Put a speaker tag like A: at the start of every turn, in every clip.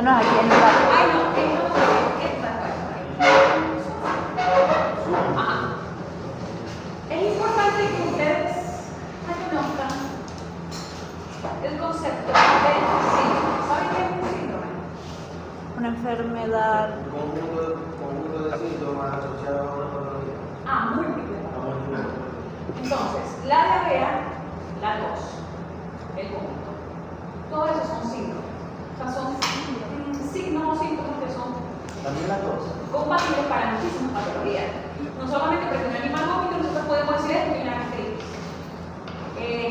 A: No, no, aquí en el barrio.
B: Ay, no, ajá. Es importante que ustedes reconozcan el concepto de síndrome. ¿Saben qué es un síndrome?
A: Una enfermedad.
C: Conjunto de síntomas asociados a una patología.
B: Múltiple. Entonces, la diarrea, la tos, el vómito, todo eso son síndromes. O sea, son signos o síntomas que son
C: También la tos.
B: compatibles para muchísimas patologías. No solamente porque un animal vómito, nosotros podemos decir esto y una gastritis.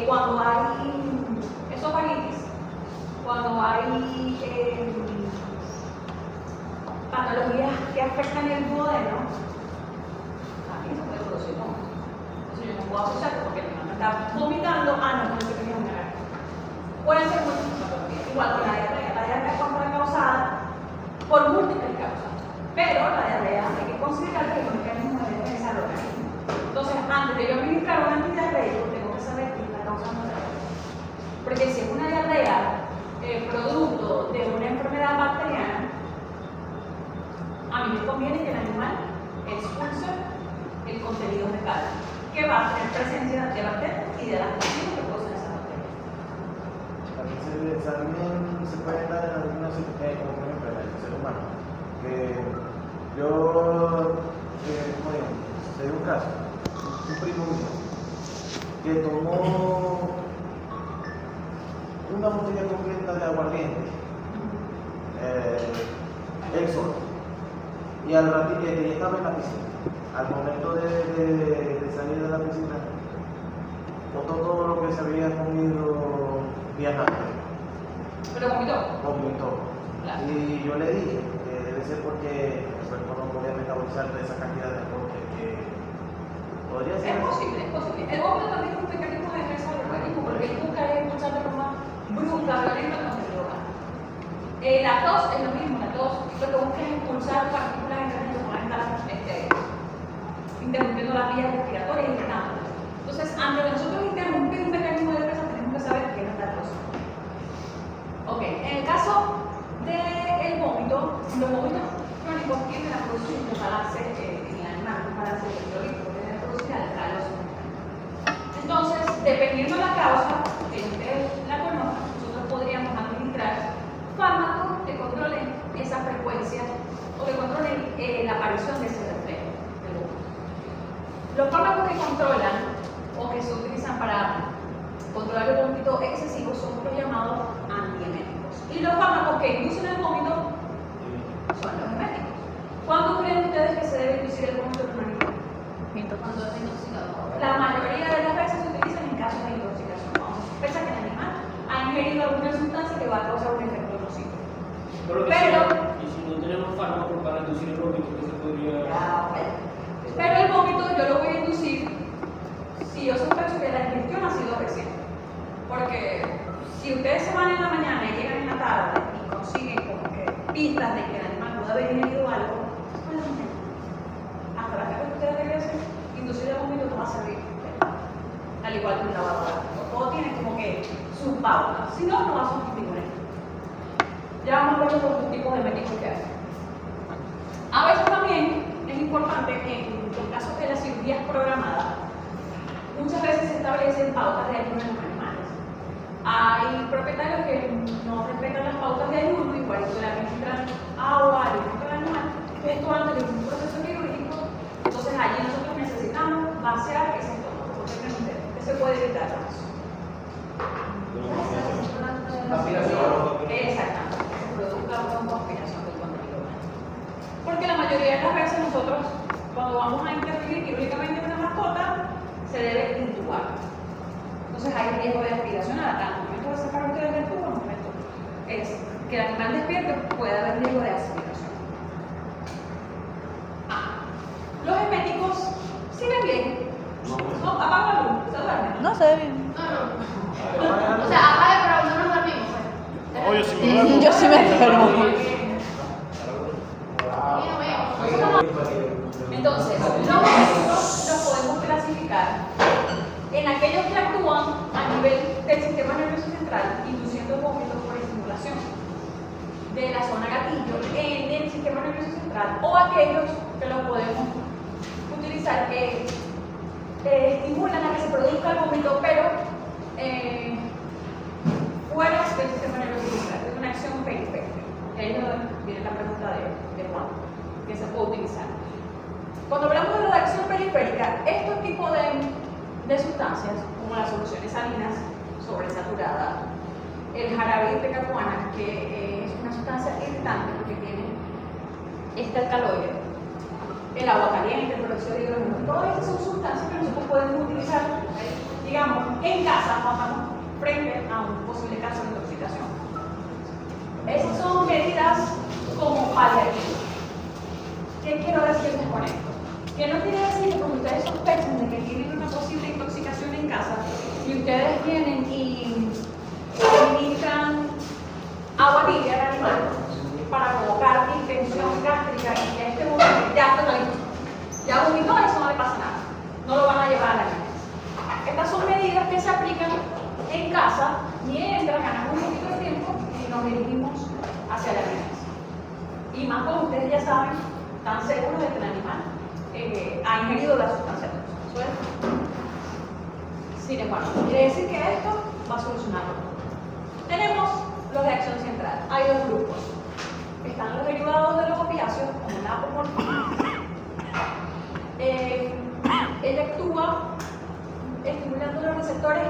B: Cuando hay esofagritis, cuando hay patologías que afectan el duodeno, también se puede producir vómito. Entonces yo no puedo asociar porque el animal está vomitando, no puede ser que tenga una gastritis. Pueden ser múltiples patologías, igual que la diarrea. La diarrea cuando es causada por múltiples causas, pero la diarrea hay que considerar que los mecanismos de defensa del organismo. Entonces, antes de yo administrar un antidiarreico, tengo que saber qué está causando la diarrea. Porque si es una diarrea producto de una enfermedad bacteriana, a mí me conviene que el animal expulse el contenido fecal, que va a tener presencia de bacterias y de las toxinas que producen esas bacterias.
C: También se puede dar en algunas como por ejemplo en el ser humano. Que yo, como digo, se dio un caso, un primo mío, que tomó una botella completa de aguardiente, él solo, y al ratito que estaba en la piscina, al momento de salir de la piscina, botó todo lo que se había comido días antes.
B: Pero vomitó.
C: Vomitó.
B: Claro.
C: Y yo le dije que debe ser porque el cuerpo no podía metabolizar de esa cantidad de alcohol que podría ser.
B: Es posible, es posible. El vómito también es un mecanismo de defensa del organismo porque él busca expulsar de forma brusca, violenta, cuando se droga. La tos es lo mismo, la tos lo que busca es expulsar partículas externas que puedan estar interrumpiendo las vías respiratorias y irritándolas. Entonces, antes de nosotros interrumpir un mecanismo de defensa, tenemos que saber qué nos da tos. Ok, en el caso del vómito, los vómitos crónicos tienden a producir un desbalance en el animal, un desbalance electrolítico, tienden a producir alcalosis. Entonces, dependiendo de la causa, que ustedes la conozcan, nosotros podríamos administrar fármacos que controlen esa frecuencia o que controlen la aparición de ese reflejo del vómito. Los fármacos que controlan o que se utilizan para controlar el vómito excesivo son los llamados antieméticos. Y los fármacos que inducen el vómito son los eméticos. ¿Cuándo creen ustedes que se debe inducir el vómito en un animal? Cuando es intoxicado. La mayoría de las veces se utilizan en casos de intoxicación. Cuando se sospecha que el animal ha ingerido alguna sustancia que va a causar un efecto nocivo. Pero
D: y si no tenemos fármacos para inducir el vómito, ¿qué se podría...?
B: Pero el vómito yo lo voy a inducir si yo sospecho que la ingestión ha sido reciente. Porque si ustedes se van en la mañana y llegan en la tarde y consiguen como que pistas de que el animal pudo haber ingerido algo, pues hasta la vez que ustedes regresen, inducir el vómito no va a servir. Al igual que un lavadora. Todo tiene como que sus pautas. Si no, no va a sustituir esto. Ya vamos a ver los tipos de médicos que hay. A veces también es importante que en los casos de las cirugías programadas, muchas veces se establecen pautas de ayuno en los animales. Hay propietarios que no respetan las pautas de ayuno, igual que le administran agua, alimento al animal, esto antes de un proceso quirúrgico. Entonces allí nosotros necesitamos vaciar ese estómago, porque que se puede evitar eso. Exactamente, se produzca una conspiración del contenido humano. Porque la mayoría de las veces nosotros, cuando vamos a intervenir quirúrgicamente en una mascota, se debe intubar. Entonces hay riesgo de aspiración a la al momento de sacar ustedes del tubo, al momento es que el animal despierte, puede haber riesgo de aspiración. Los eméticos siguen bien. No, apaga la luz, se duerme.
A: No sé bien.
E: O sea, apaga, pero no nos dormimos.
D: No, yo sí me duermo.
A: Yo sí me duermo.
B: Entonces, los eméticos los podemos clasificar en aquellos que actúan a nivel del sistema nervioso central, induciendo vómitos por estimulación de las zona gatillo en el sistema nervioso central, o aquellos que lo podemos utilizar que estimulan a que se produzca el vómito, pero fuera del sistema nervioso central, es una acción periférica. Ahí es donde viene la pregunta de Juan, que se puede utilizar. Cuando hablamos de la acción periférica, estos tipos de sustancias, como las soluciones salinas sobresaturadas, el jarabe de pecacuana, que es una sustancia irritante porque tiene este alcaloide, el agua caliente, el peróxido de hidrógeno, todas estas son sustancias que nosotros podemos utilizar, digamos, en casa cuando estamos frente a un posible caso de intoxicación. Esas son medidas como paliativas. ¿Qué quiero decirles con esto? Que no quiere decir que cuando ustedes sospechen de que tienen una posible intoxicación en casa y ustedes vienen y administran agua tibia al animal para provocar distensión gástrica y que este momento ya está listo. Ya vomitó, eso no le pasa nada. No lo van a llevar a la clínica. Estas son medidas que se aplican en casa mientras ganamos un poquito de tiempo y nos dirigimos hacia la clínica. Y más como ustedes ya saben, están seguros de que el animal ha ingerido la sustancia tóxica. Sin embargo, quiere decir que esto va a solucionarlo. Tenemos los de acción central. Hay dos grupos. Están los derivados de los opiáceos, como la apomorfina. Ella actúa estimulando los receptores,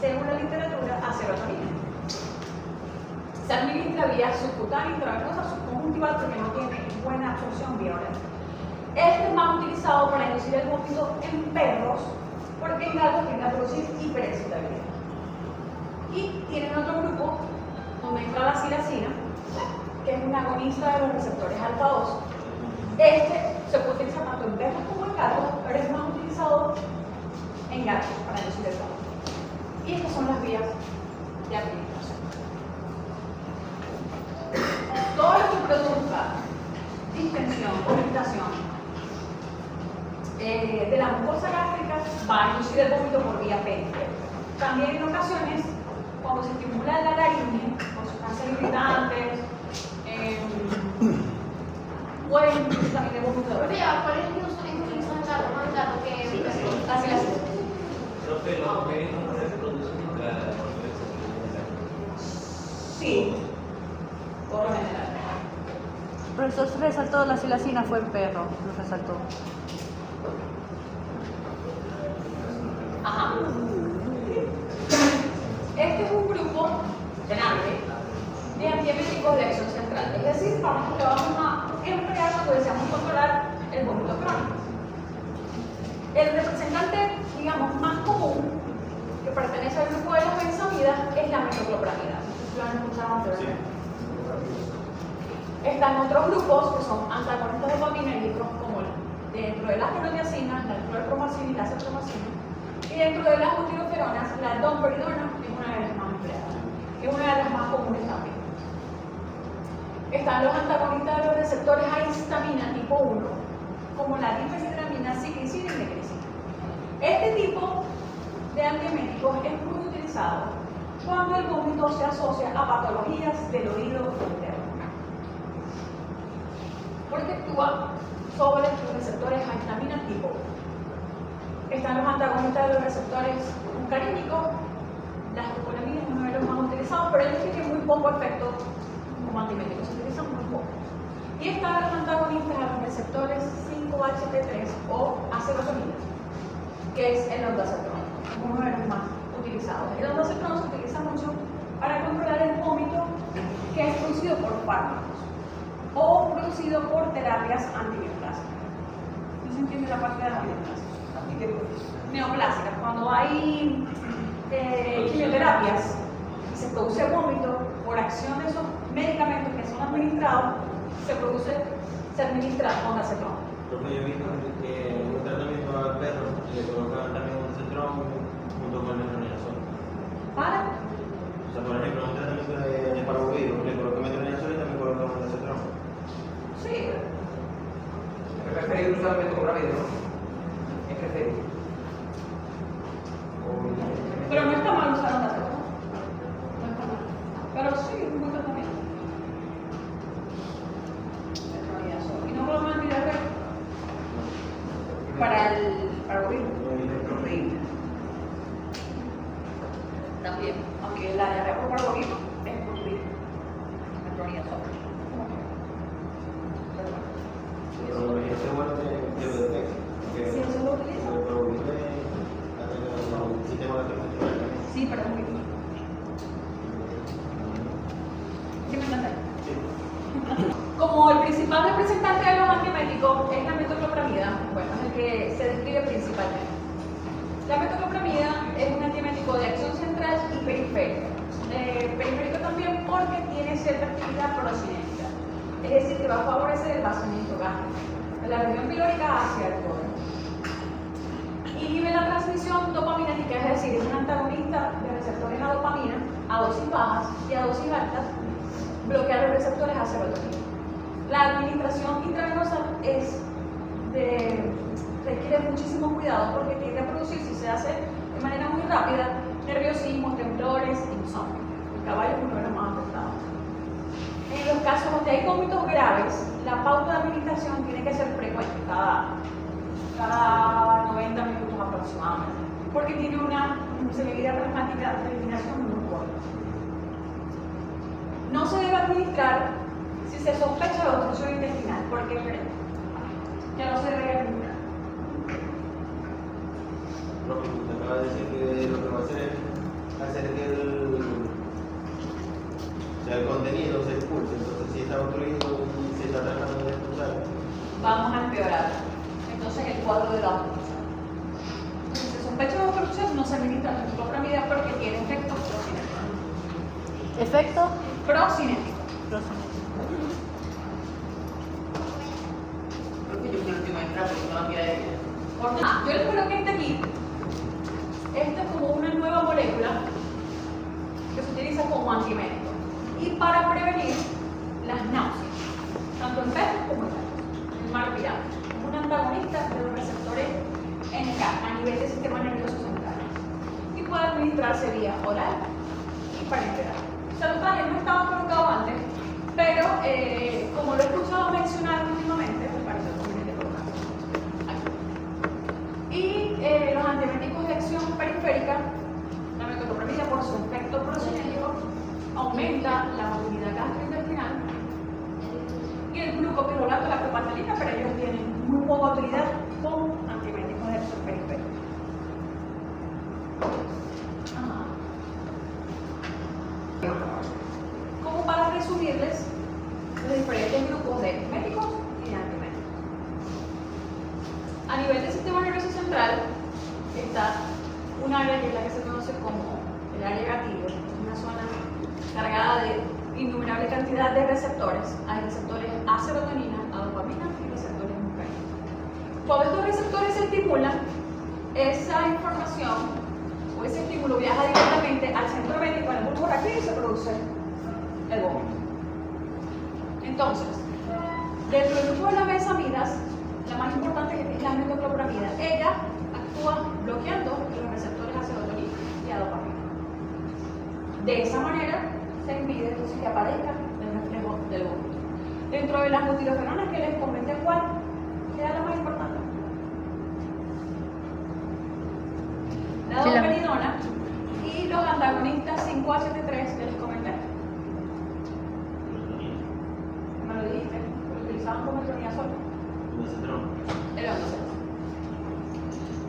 B: según la literatura, a serotonina. Se administra vía subcutánea, intravenosa, subconjuntival, porque no tiene buena absorción vía oral. Este es más utilizado para inducir el vómito en perros, porque en gatos tiende a producir hiperexcitabilidad. Y tienen otro grupo, donde entra la silacina, que es un agonista de los receptores alfa-2. Este se puede utilizar tanto en perros como en gatos, pero es más utilizado en gatos para inducir el vómito. Y estas son las vías de administración. Todo lo que produzca distensión o irritación de la mucosa gástrica va a inducir el vómito por vía periférica. También en ocasiones, cuando se estimula la laringe con sustancias irritantes, pueden inducir también el vómito de
E: ¿Cuál es el uso en el gato? ¿No el gato que
B: así las
D: Profe, los organismos no se reproducen nunca.
B: sí, por lo general.
A: Pero eso se resaltó, la silacina fue en perro, lo resaltó.
B: Ajá. Este es un grupo grande de antieméticos de acción central, es decir, para los que vamos a emplear cuando deseamos controlar el vómito crónico. El representante, digamos, más común que pertenece al grupo de las benzamidas es la metoclopramida. ¿Lo han escuchado anteriormente? Están otros grupos que son antagonistas dopaminérgicos, como dentro de las clorodiazinas, la clorpromacina y la acepromacina. Y dentro de las butiroferonas, la domperidona es una de las más empleadas, es una de las más comunes también. Están los antagonistas de los receptores a histamina tipo 1, como la difenhidramina, ciclicina y mecricina. Este tipo de antieméticos es muy utilizado cuando el vómito se asocia a patologías del oído interno, porque actúa sobre los receptores a histamina tipo 1. Están los antagonistas de los receptores muscarínicos. La escopolamina es uno de los más utilizados, pero ellos tienen muy poco efecto como antiméticos, se utilizan muy poco. Y están los antagonistas a los receptores 5-HT3 o acerotonina, que es el ondansetron, uno de los más utilizados. El ondansetron se utiliza mucho para controlar el vómito que es producido por fármacos o producido por terapias antineoplásicas. ¿No se entiende la parte de las antineoplásicas? Neoplásicas, cuando hay quimioterapias y se produce vómito por acción de esos medicamentos que son administrados, se administra ondansetron.
F: Porque yo he visto que en un tratamiento al perro le colocan también ondansetron junto con el metronidazol.
B: ¿Para?
F: O sea, por ejemplo, en un tratamiento de parvovirus le colocan metronidazol y también colocan ondansetron.
B: Sí.
G: Es preferible usar metoclopramida, ¿no? Es preferible.
B: Pero no está mal usar ondansetron. No está mal. Pero sí, es un buen tratamiento. también, aunque la diarrea por parvovirus es por virus. Metronidazol.
F: Pero lo que es bueno que lo detecte.
B: Sí, eso lo utiliza.
F: Pero el sistema de defensa también.
B: Sí, pero es muy difícil. ¿Sí me entiendes? Como el principal representante de los antieméticos es la metoclopramida, bueno, es el que se describe principalmente. La metoclopramida es un antiemético de acción central y periférica. Periférico también porque tiene cierta actividad procinética, es decir, que va a favorecer el vaciamiento gástrico de la región pilórica hacia el colon. Inhibe la transmisión dopaminética, es decir, es un antagonista de receptores a dopamina a dosis bajas y a dosis altas, bloquea los receptores a serotonina. La administración intravenosa requiere muchísimo cuidado porque tiende a producir, si se hace de manera muy rápida, nerviosismo, temblores, insomnio. El caballo es uno de los más afectados. En los casos donde hay vómitos graves, la pauta de administración tiene que ser frecuente, cada 90 minutos aproximadamente, porque tiene una celeridad plasmática de eliminación muy corta. No se debe administrar si se sospecha de obstrucción intestinal, porque ya no se debe administrar.
F: Lo que usted acaba de decir que lo que va a hacer es hacer que el contenido se expulse. Entonces, si está obstruido y se está tratando de expulsar,
B: Vamos a empeorar entonces el cuadro de la obstrucción. Si se sospecha de obstrucción, no se administra la metoclopramida porque tiene efectos procinéticos.
A: Efecto
B: Procinético.
G: Creo que yo fui el último a entrar porque no la quiere ella.
B: Yo les coloqué este aquí. Esta es como una nueva molécula que se utiliza como antiemético y para prevenir las náuseas, tanto en perros como en gatos. El marpirano es un antagonista de los receptores NK a nivel del sistema nervioso central y puede administrarse vía oral y parenteral. O sea, lo traje, no estaba colocado antes, pero como lo he escuchado mencionar últimamente, me parece conveniente colocarlo aquí. Y los antieméticos de acción periférica, la metoclopramida por su efecto procinético aumenta la motilidad gastrointestinal y el glucopirrolato, la propanolina, pero ellos tienen muy poca utilidad con antieméticos de acción periférica. Como para resumirles los diferentes grupos de médicos y de antimédicos. A nivel del sistema nervioso central está un área que es la que se conoce como el área gatillo, una zona cargada de innumerable cantidad de receptores. Hay receptores a serotonina, a dopamina y receptores muscarínicos. Cuando estos receptores se estimulan, esa información o ese estímulo viaja directamente al centro médico, al bulbo raquídeo y se produce el vómito. Entonces, dentro del grupo de las benzamidas, la más importante es la metoclopramida. Ella actúa bloqueando los receptores a serotonina y a dopamina. De esa manera se impide entonces que aparezca el reflejo del vómito. Dentro de las butirofenonas que les comenté, ¿cuál era la más importante? La dopaminona y los antagonistas 5-HT3 que les comenté. Me lo dijiste, lo utilizaban como metronidazol. El ondansetron.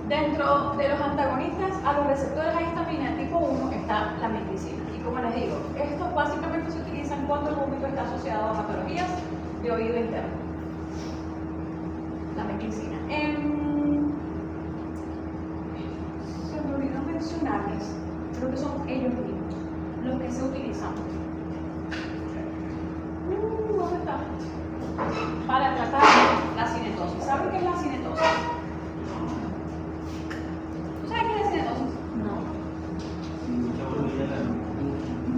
B: Dentro de los antagonistas a los receptores a histamina tipo 1 está la meclicina. Y como les digo, estos básicamente se utilizan cuando el vómito está asociado a patologías de oído interno. La meclicina. Se me olvidó mencionarles, creo que son ellos mismos los que se utilizan. ¿Dónde está? Para tratar la cinetosis. ¿Saben qué es la cinetosis? ¿Tú sabes qué es la cinetosis?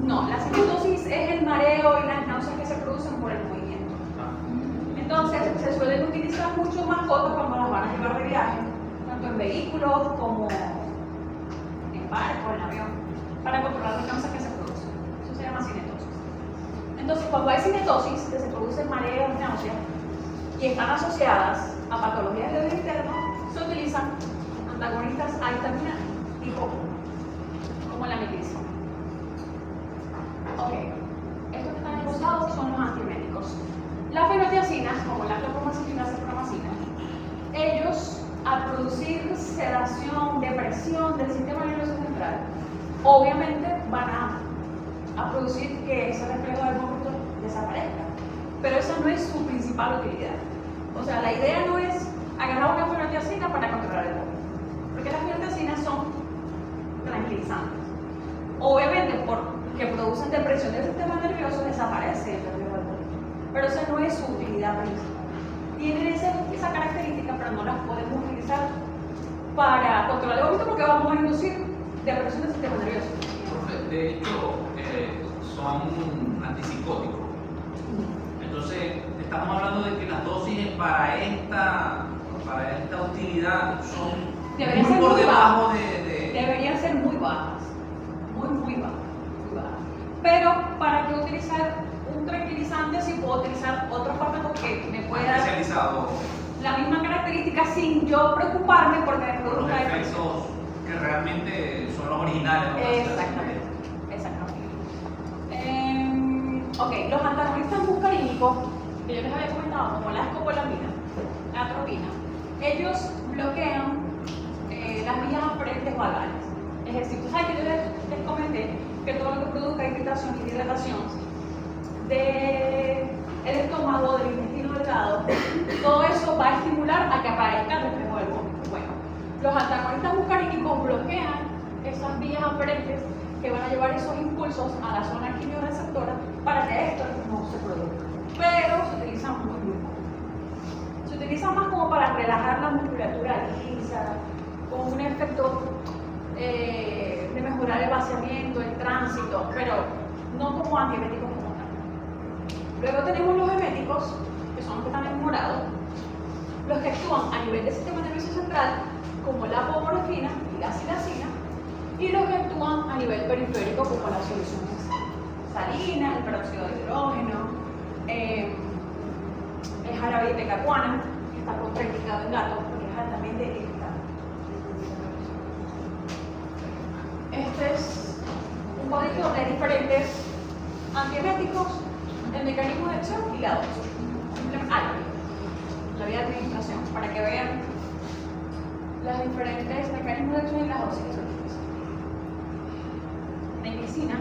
B: No, la cinetosis es el mareo y las náuseas que se producen por el movimiento. Entonces, se suelen utilizar mucho mascotas cuando las van a llevar de viaje, tanto en vehículos como en barco, en avión, para controlar las náuseas que se producen. Eso se llama cinetosis. Entonces, cuando hay cinetosis, que se producen mareos y náuseas, y están asociadas a patologías de oído interno, se utilizan antagonistas a histamina tipo 1, como la meclicina. Ok. Estos que están esbozados son los antieméticos. Las fenotiacinas, como la clorpromazina y la cefpromazina, ellos, al producir sedación, depresión del sistema nervioso central, obviamente van a producir que ese reflejo del vómito desaparezca. Pero esa no es su principal utilidad. O sea, la idea no es agarrar una fenotiacina para controlar el vómito, porque las fenotiacinas son tranquilizantes. Obviamente, porque producen depresión del sistema nervioso, desaparece el reflejo del vómito, pero esa no es su utilidad principal. Tienen esa característica, pero no las podemos utilizar para controlar el vómito porque vamos a inducir depresión del sistema nervioso.
H: De hecho, son antipsicóticos. Entonces, estamos hablando de que las dosis para esta utilidad son
B: Deberían
H: muy
B: ser
H: por
B: muy
H: debajo
B: bajas.
H: de...
B: Deberían ser muy bajas. Muy bajas. Pero, ¿para qué utilizar un tranquilizante si puedo utilizar otro fármaco que me pueda dar
H: especializado
B: la misma característica sin yo preocuparme porque me
H: por los
B: produzca depresión?
H: efectos que realmente son los originales, ¿no?
B: Exactamente. Ok, los antagonistas muscarínicos, que yo les había comentado, como la escopolamina, la atropina, ellos bloquean las vías aferentes basales. Es decir, tú sabes que yo les comenté que todo lo que produzca irritación y dilatación del estómago, del intestino delgado, todo eso va a estimular a que aparezca el reflejo del vómito. Bueno, los antagonistas muscarínicos bloquean esas vías aferentes que van a llevar esos impulsos a la zona quimioreceptora para que esto no se produzca. Pero se utilizan muy poco. Se utilizan más como para relajar la musculatura lisa, con un efecto de mejorar el vaciamiento, el tránsito, pero no como antieméticos como tal. Luego tenemos los eméticos, que son los que están en morado, los que actúan a nivel del sistema nervioso central, como la apomorfina y la silacina, y los que actúan a nivel periférico, como las soluciones salinas, el peróxido de hidrógeno, el jarabe de tecacuana, que está contraindicado en gatos porque es altamente irritante. Este es un cuadrito de diferentes antieméticos, el mecanismo de acción y la dosis. Simplemente la vía de administración, para que vean los diferentes mecanismos de acción y las dosis que se utilizan. La medicina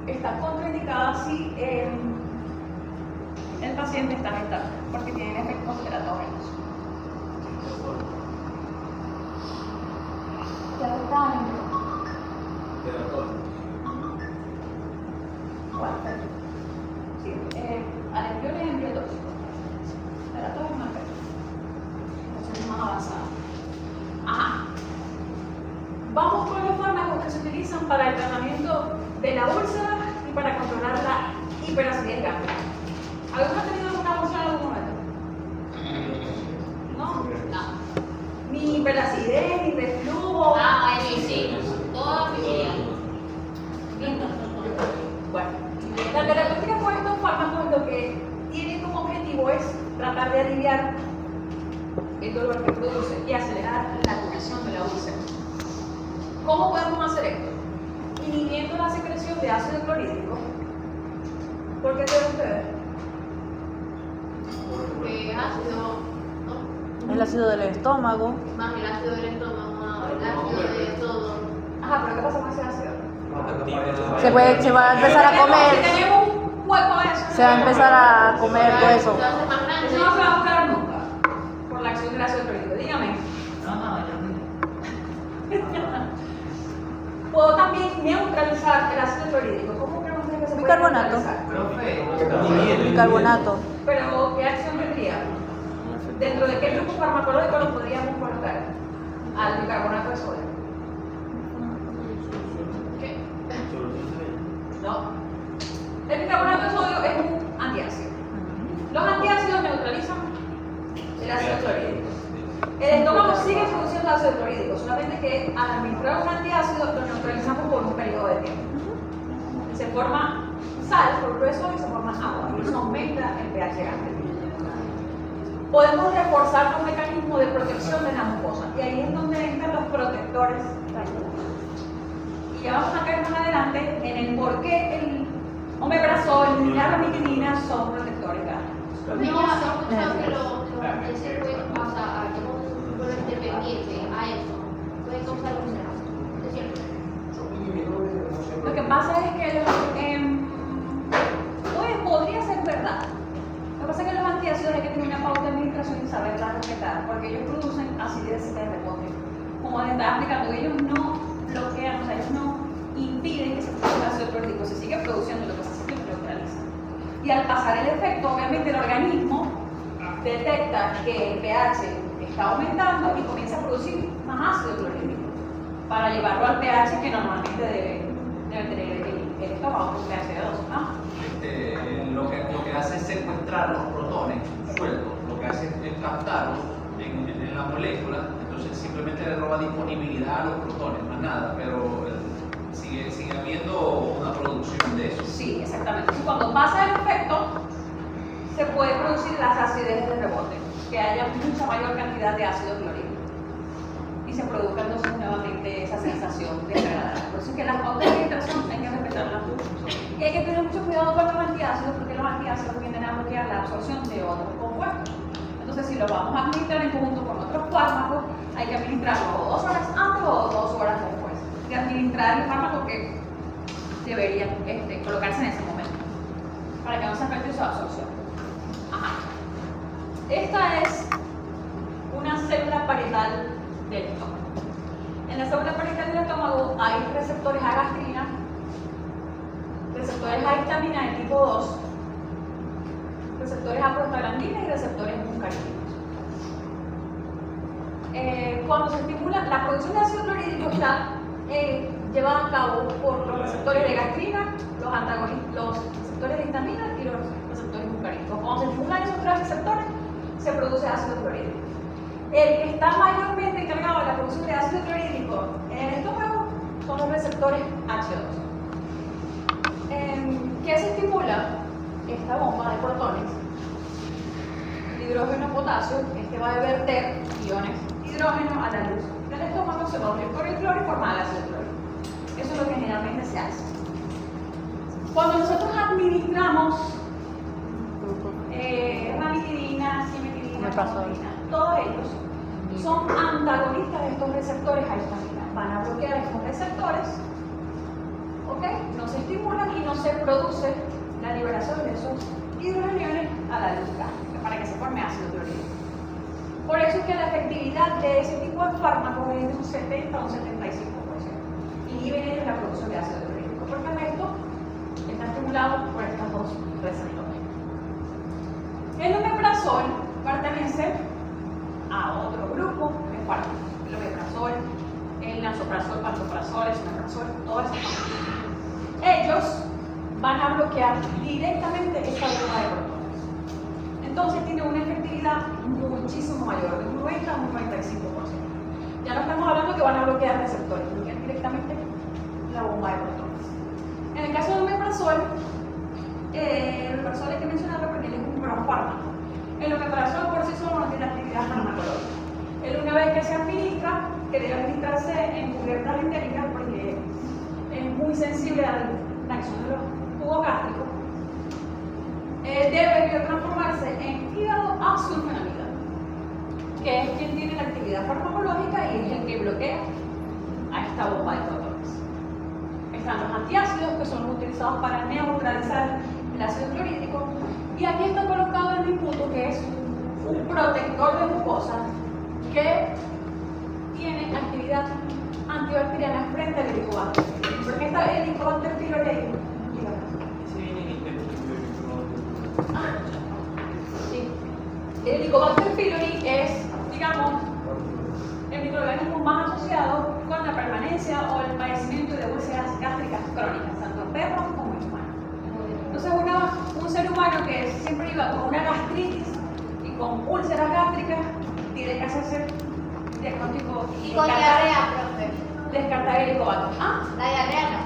B: está contraindicada si el paciente está mental, porque tiene efectos teratógenos. Sí, alergiones y embriotóxicos. Teratógenos, es más avanzada. Ajá. Vamos con los fármacos que se utilizan para el tratamiento de la úlcera y para controlar la hiperacidez gástrica. ¿Alguno ha tenido alguna úlcera en algún momento? No, nada. Ni hiperacidez, ni reflujo.
E: Ah, sí, toda mi vida.
B: Bueno, la terapéutica con estos fármacos lo que tiene como objetivo es tratar de aliviar el dolor que produce y acelerar la curación de la úlcera. ¿Cómo podemos hacer esto? Inhibiendo la secreción de ácido clorhídrico. ¿Por qué creen ustedes?
E: Porque ácido, ¿no?
A: El ácido del estómago.
E: Más el ácido del estómago, el ácido de todo.
B: Ajá, pero ¿qué pasa con ese ácido?
A: Se va a empezar a
B: Si
A: comer.
B: tenemos un hueco de eso,
A: Se va a empezar a comer todo eso.
E: Se hace más grande.
B: eso no se va a buscar nunca por la acción del ácido clorhídrico. Dígame. Puedo también neutralizar el ácido clorhídrico. ¿Cómo creen ustedes que se puede
A: Bicarbonato.
B: neutralizar?
A: Bicarbonato.
B: Pero, ¿qué acción tendría? ¿Dentro de qué grupo farmacológico lo podríamos colocar? Al bicarbonato de sodio. ¿Qué? No. El bicarbonato de sodio es un antiácido. Los antiácidos neutralizan el ácido clorhídrico. El estómago sigue produciendo ácido clorhídrico, solamente que al administrar un antiácido lo neutralizamos por un periodo de tiempo. Se forma sal por grueso y se forma agua, y eso aumenta el pH gástrico. Podemos reforzar los mecanismos de protección de la mucosa, y ahí es donde entran los protectores. Y ya vamos a caer más adelante en el por qué omeprazol, la ranitidina son protectores gástricos.
E: No, yo he escuchado que los ATC pueden pasar a un dolor independiente a eso. Pueden causar úlceras. ¿Es cierto?
B: Lo que pasa es que podría ser verdad. Lo que pasa es que los antiácidos hay que tener una pauta de administración y saberla respetar, porque ellos producen acidez de rebote. Como les estaba explicando, ellos no bloquean, o sea, ellos no impiden que se produzca ácido clorhídrico, se sigue produciendo, lo que pasa es que lo neutraliza. Y al pasar el efecto, obviamente el organismo detecta que el pH está aumentando y comienza a producir más ácido clorhídrico para llevarlo al pH que normalmente debe tener el estómago, que es pH de 2, ¿no?
H: Lo que hace es secuestrar los protones sueltos, lo que hace es captarlos en la molécula, entonces simplemente le roba disponibilidad a los protones, más nada, pero sigue habiendo una producción de eso.
B: Sí, exactamente. Entonces, cuando pasa el efecto, se puede producir las acideces de rebote, que haya mucha mayor cantidad de ácido clorhídrico y se produzca entonces nuevamente esa sensación desagradable. Por eso es que las pautas de administración hay que respetarlas. Y hay que tener mucho cuidado con los antiácidos, porque los antiácidos tienden a bloquear la absorción de otros compuestos. Entonces, si lo vamos a administrar en conjunto con otros fármacos, hay que administrarlo 2 horas antes o 2 horas después de administrar el fármaco que debería colocarse en ese momento, para que no se afecte su absorción. Ajá. Esta es una célula parietal del estómago. En la célula parietal del estómago hay receptores a gastrina, receptores a histamina de tipo 2, receptores a prostaglandina y receptores muscarínicos. Cuando se estimula la producción de ácido clorhídrico está llevada a cabo por los receptores de gastrina, los receptores de histamina y los receptores muscarínicos. Cuando se estimulan esos 3 receptores, se produce ácido clorhídrico. El que está mayormente encargado de la producción de ácido clorhídrico en el estómago son los receptores H2. ¿Qué se estimula? Esta bomba de protones, el hidrógeno potasio, va a verter iones hidrógeno a la luz del estómago, se va a unir con el cloro y formar el ácido clorhídrico. Eso es lo que generalmente se hace. Cuando nosotros administramos ranitidina, simetidina, todos ellos son antagonistas de estos receptores a histamina. Van a bloquear estos receptores, ¿ok? No se estimulan y no se produce la liberación de esos hidrogeniones a la luz gástrica para que se forme ácido clorhídrico. Por eso es que la efectividad de ese tipo de fármacos es de un 70 a un 75%. Inhiben ellos la producción de ácido clorhídrico, porque el resto está estimulado por estos 2 receptores. El omeprazol pertenece a otro grupo de fármacos. El omeprazol, el lansoprazol, pantoprazol, el esomeprazol, todas esas fármacos. Ellos van a bloquear directamente esta bomba de protones. Entonces tiene una efectividad muchísimo mayor, de un 90 a un 95%. Ya no estamos hablando que van a bloquear receptores, bloquean directamente la bomba de protones. En el caso del omeprazol, el omeprazol hay que mencionarlo porque él es un profármaco. El omeprazol por sí solo no tiene actividad farmacológica. Él, una vez que se administra, que debe administrarse en cubiertas entéricas porque es muy sensible a la acción de los jugos gástricos, debe transformarse en hígado azulfenamida, que es quien tiene la actividad farmacológica y es el que bloquea a esta bomba de protones. Están los antiácidos, que son utilizados para neutralizar el ácido clorhídrico, y aquí está colocado el biputo, que es un protector de mucosa que tiene actividad antibacteriana frente al helicobacter. Porque está el Helicobacter pylori. Sí. El Helicobacter pylori es, digamos, el microorganismo más asociado con la permanencia o el padecimiento de úlceras gástricas crónicas, tanto en perros como en humanos. Entonces, un ser humano que siempre iba con una gastritis y con úlceras gástricas tiene que hacerse diagnóstico
E: y con diarrea, profe.
B: Descartar el helicobacter. ¿Ah?
E: La diarrea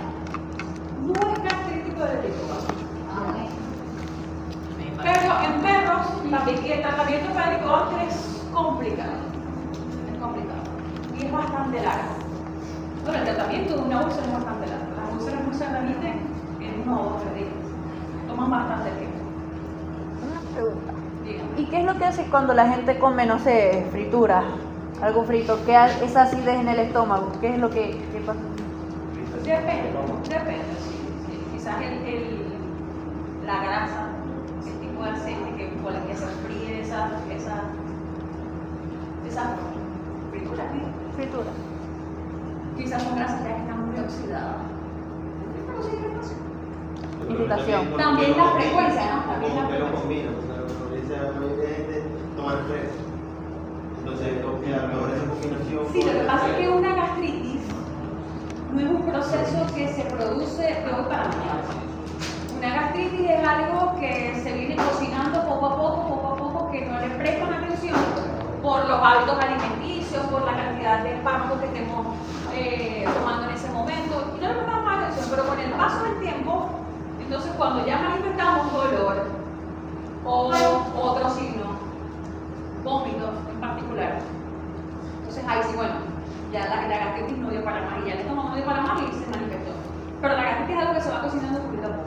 B: No es característico del helicobacter.
E: no.
B: Pero en perros también el tratamiento para el helicobacter es complicado. Es complicado. Y es bastante largo. Bueno, el tratamiento de una úlcera es bastante largo. Las úlceras no se remiten en 1 o 2 días. toman bastante tiempo.
A: Una pregunta.
B: Dígame.
A: ¿Y qué es lo que hace cuando la gente come, no sé, fritura? Algo frito, ¿qué esa acidez en el estómago? ¿Qué es lo que pasa?
B: Depende. Sí. Quizás la grasa, el tipo de aceite con el que se fríe esa fritura, ¿sí?
A: Fritura.
B: Quizás son grasas ya que están muy oxidadas. Pero sí, ¿qué pasa?
A: Irritación.
B: También la frecuencia, ¿no? También la
F: Como que lo
B: frecuencia.
F: combina, o sea, como dice la mayoría de gente, tomar fresco. Entonces, a lo mejor esa combinación.
B: Sí, lo que pasa es que una gastritis no es un proceso que se produce de hoy para mañana. Una gastritis es algo que se viene cocinando poco a poco, que no le prestan atención por los hábitos alimenticios, por la cantidad de fármacos que estemos tomando en ese momento. Y no le prestamos atención, pero con el paso del tiempo, entonces cuando ya manifestamos dolor o otro signo, vómitos en particular, entonces ahí sí, bueno, ya la gastritis no dio para más y ya el estómago no dio para más y se manifestó. Pero la gastritis es algo que se va cocinando poquito a poco.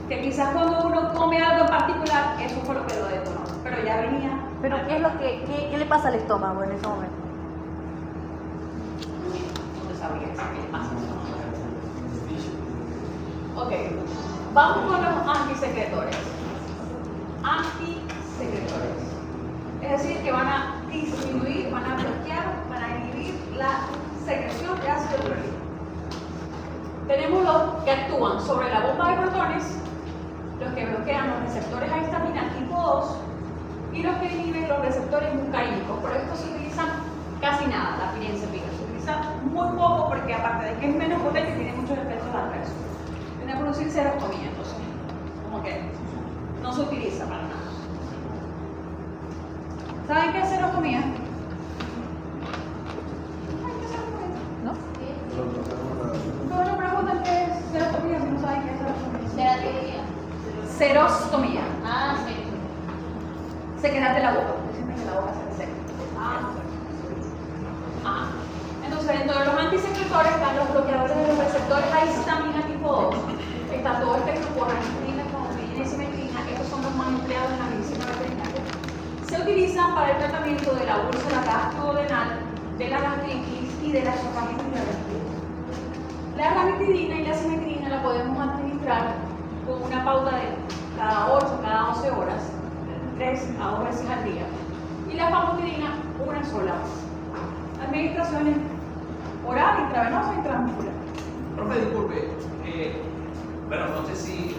B: Que quizás cuando uno come algo en particular, eso fue lo que lo detonó. Pero ya venía.
A: ¿Pero qué es lo qué le pasa al estómago en ese momento?
B: No te sabría decir qué le pasa. Ok, vamos con los antisecretores. Antisecretores. Es decir, que van a disminuir, van a bloquear, van a inhibir la secreción de ácido clorhídrico. Tenemos los que actúan sobre la bomba de protones, los que bloquean los receptores a histamina tipo 2 y los que inhiben los receptores muscarínicos. Por esto se utilizan casi nada, la pirenzepina. Se utiliza muy poco porque aparte de que es menos potente, tiene muchos efectos adversos. Tiene que producir serostomía, entonces como que no se utiliza para nada. ¿Saben qué es serostomía?
A: ¿No?
B: No, no preguntan qué es serostomía si no saben qué es serostomía.
E: Serotecnia.
B: Serostomía.
E: Ah, sí.
B: Sequedad de la boca, porque siempre que la boca se seca. Entonces, dentro de los antisecretores están los bloqueadores de los receptores a histamina tipo 2. Está todo este grupo, ranitidina, clonidina y simetrina. Estos son los más empleados en la medicina veterinaria. Se utilizan para el tratamiento de la úlcera gastrodenal, de la gastritis y de la esofagititis digestiva. La ranitidina y la simetrina la podemos administrar con una pauta de cada 8, cada 12 horas, 3 a 2 veces al día. Y la famotidina una sola vez. Administraciones oral, intravenosa y transmuscular.
H: Profe, disculpe. Bueno, no sé si,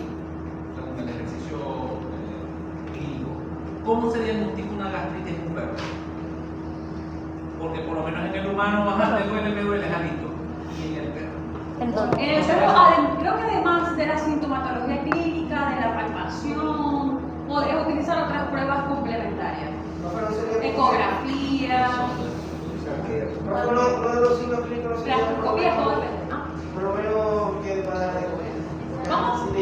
H: según el ejercicio clínico, ¿cómo se diagnostica una gastritis en un perro? Porque por lo menos en el humano, me duele, jalito. Y en el perro.
A: Entonces,
B: En el perro, creo que además de la sintomatología clínica, de la palpación, podrías utilizar otras pruebas complementarias. Ecografía,
C: Lo de los signos clínicos sería
B: gastroscopía, todo depende, ¿no?
C: por lo menos que para dar de comer.
B: ¿Cómo?
C: Si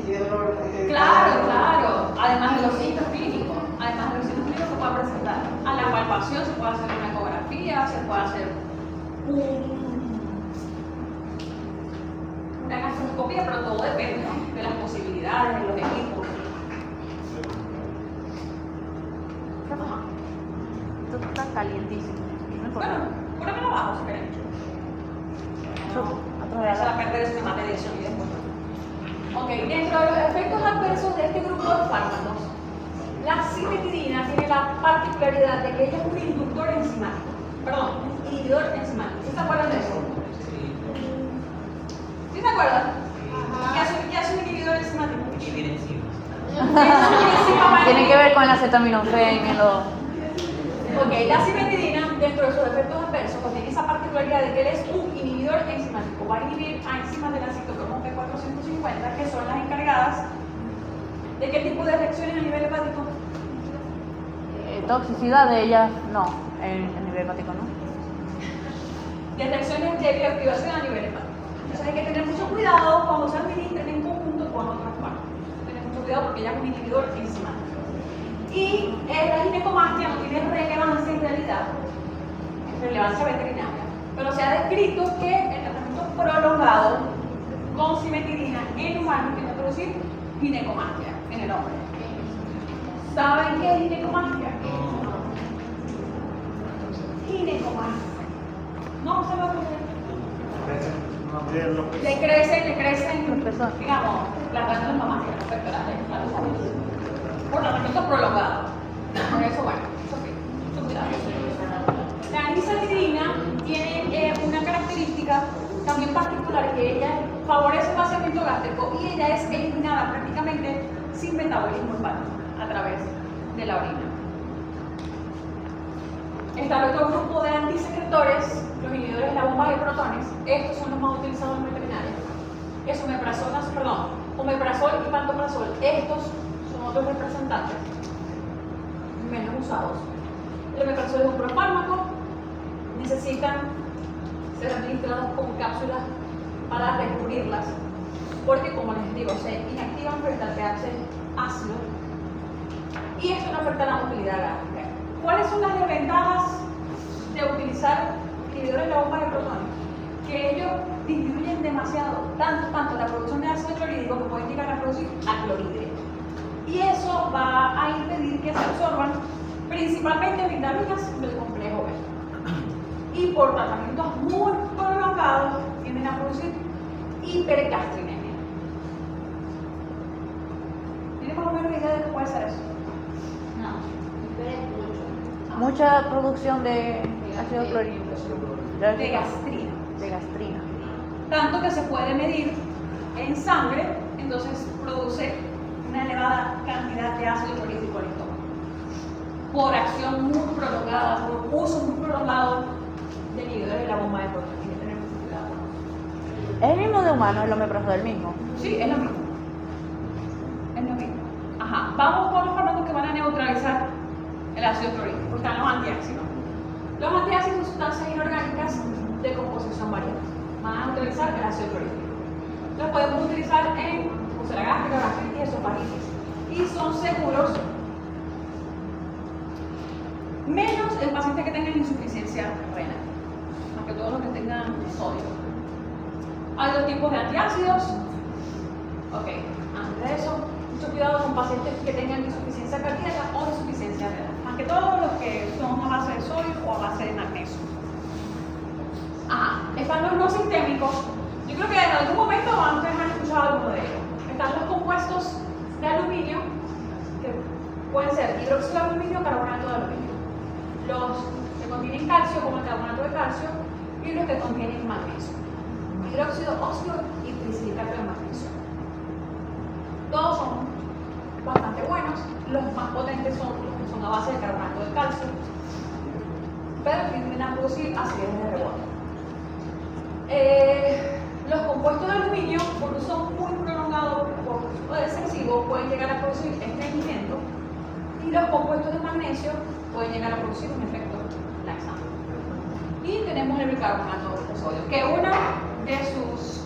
C: tiene dolor.
B: Claro. Además de los signos clínicos. Se puede presentar. A la palpación se puede hacer una ecografía, se puede hacer una gastroscopía, pero todo depende, ¿no? De las posibilidades, de los equipos.
A: esto está calientísimo.
B: Bueno, póngamelo abajo si querés.
A: Otro de
B: Esa
A: la-
B: la perder esta materia de sonido después. Ok, dentro de los efectos adversos de este grupo de fármacos, la cimetidina tiene la particularidad de que ella es un inductor enzimático. Perdón, un inhibidor enzimático. ¿Sí se acuerdan de eso? ¿Sí se acuerdan? ¿Qué hace un inhibidor enzimático?
A: Tiene que ver con el acetaminofén y lo...
B: Ok, la cimetidina, dentro de sus efectos adversos, contiene esa particularidad de que él es un inhibidor enzimático. Va a inhibir a enzimas de la citocromo P450, que son las encargadas de qué tipo de reacciones a nivel hepático.
A: Toxicidad de ellas, no, en nivel hepático no.
B: De reacciones de bioactivación a nivel hepático. Entonces hay que tener mucho cuidado cuando se administren en conjunto con otros fármacos. Tener mucho cuidado porque ella es un inhibidor enzimático. Y la ginecomastia no tiene relevancia en realidad, relevancia veterinaria, pero se ha descrito que el tratamiento prolongado con cimetidina en humanos tiene que producir ginecomastia en el hombre. ¿Saben qué es ginecomastia? Ginecomastia. No se lo ocurre. Le crecen, digamos, las glándulas mamarias, los pectorales, por tratamiento prolongado. Por eso, bueno, eso sí, mucho cuidado. La anisatirina tiene una característica también particular, que ella favorece el vaciamiento gástrico y ella es eliminada prácticamente sin metabolismo hepático a través de la orina. Está el otro grupo de antisecretores, los inhibidores de la bomba de protones. Estos son los más utilizados en veterinaria. Es omeprazol y pantoprazol. Estos son otros representantes menos usados. El omeprazol es un profármaco. Necesitan ser administrados con cápsulas para recubrirlas, porque como les digo, se inactivan frente al pH ácido y esto no afecta la motilidad gástrica. ¿Cuáles son las desventajas de utilizar inhibidores de la bomba de protones? Que ellos disminuyen demasiado, tanto la producción de ácido clorhídrico que pueden llegar a producir aclorhídrico. Y eso va a impedir que se absorban principalmente vitaminas del complejo B. Y por tratamientos muy prolongados tienden a producir hipergastrinemia. ¿Tiene más o menos idea de qué puede ser eso?
E: No,
A: Mucha producción de ácido clorhídrico.
B: De gastrina.
A: De gastrina.
B: Tanto que se puede medir en sangre, entonces produce una elevada cantidad de ácido clorhídrico en el estómago. Por acción muy prolongada, por uso muy prolongado de inhibidores de la bomba de protones. Hay que tener mucho cuidado.
A: ¿Es el mismo de humano? ¿El omeprazol el mismo?
B: Sí, es lo mismo. Es lo mismo. Ajá. Vamos con los fármacos que van a neutralizar el ácido clorhídrico. Están los antiácidos. Los antiácidos son sustancias inorgánicas de composición variable. Van a neutralizar el ácido clorhídrico. Los podemos utilizar en úlcera gástrica, gastritis, esofagitis. Y son seguros, menos el paciente que tenga insuficiencia renal, más que todos los que tengan sodio. Hay dos tipos de antiácidos. Ok, antes de eso, mucho cuidado con pacientes que tengan insuficiencia cardíaca o insuficiencia renal, más que todos los que son a base de sodio o a base de magnesio. Están los no sistémicos. Yo creo que en algún momento ustedes han escuchado alguno de ellos. Están los compuestos de aluminio, que pueden ser hidróxido de aluminio o carbonato de aluminio. Los que contienen calcio, como el carbonato de calcio, y los que contienen magnesio. Hidróxido óxido y trisilicato de magnesio. Todos son bastante buenos. Los más potentes son los que son a base de carbonato de calcio, pero tienden a producir acidez de rebote. Los compuestos de aluminio, por uso muy prolongado, por uso excesivo, pueden llegar a producir estreñimiento, y los compuestos de magnesio pueden llegar a producir un efecto laxante. Y tenemos el bicarbonato de sodio, que uno de sus,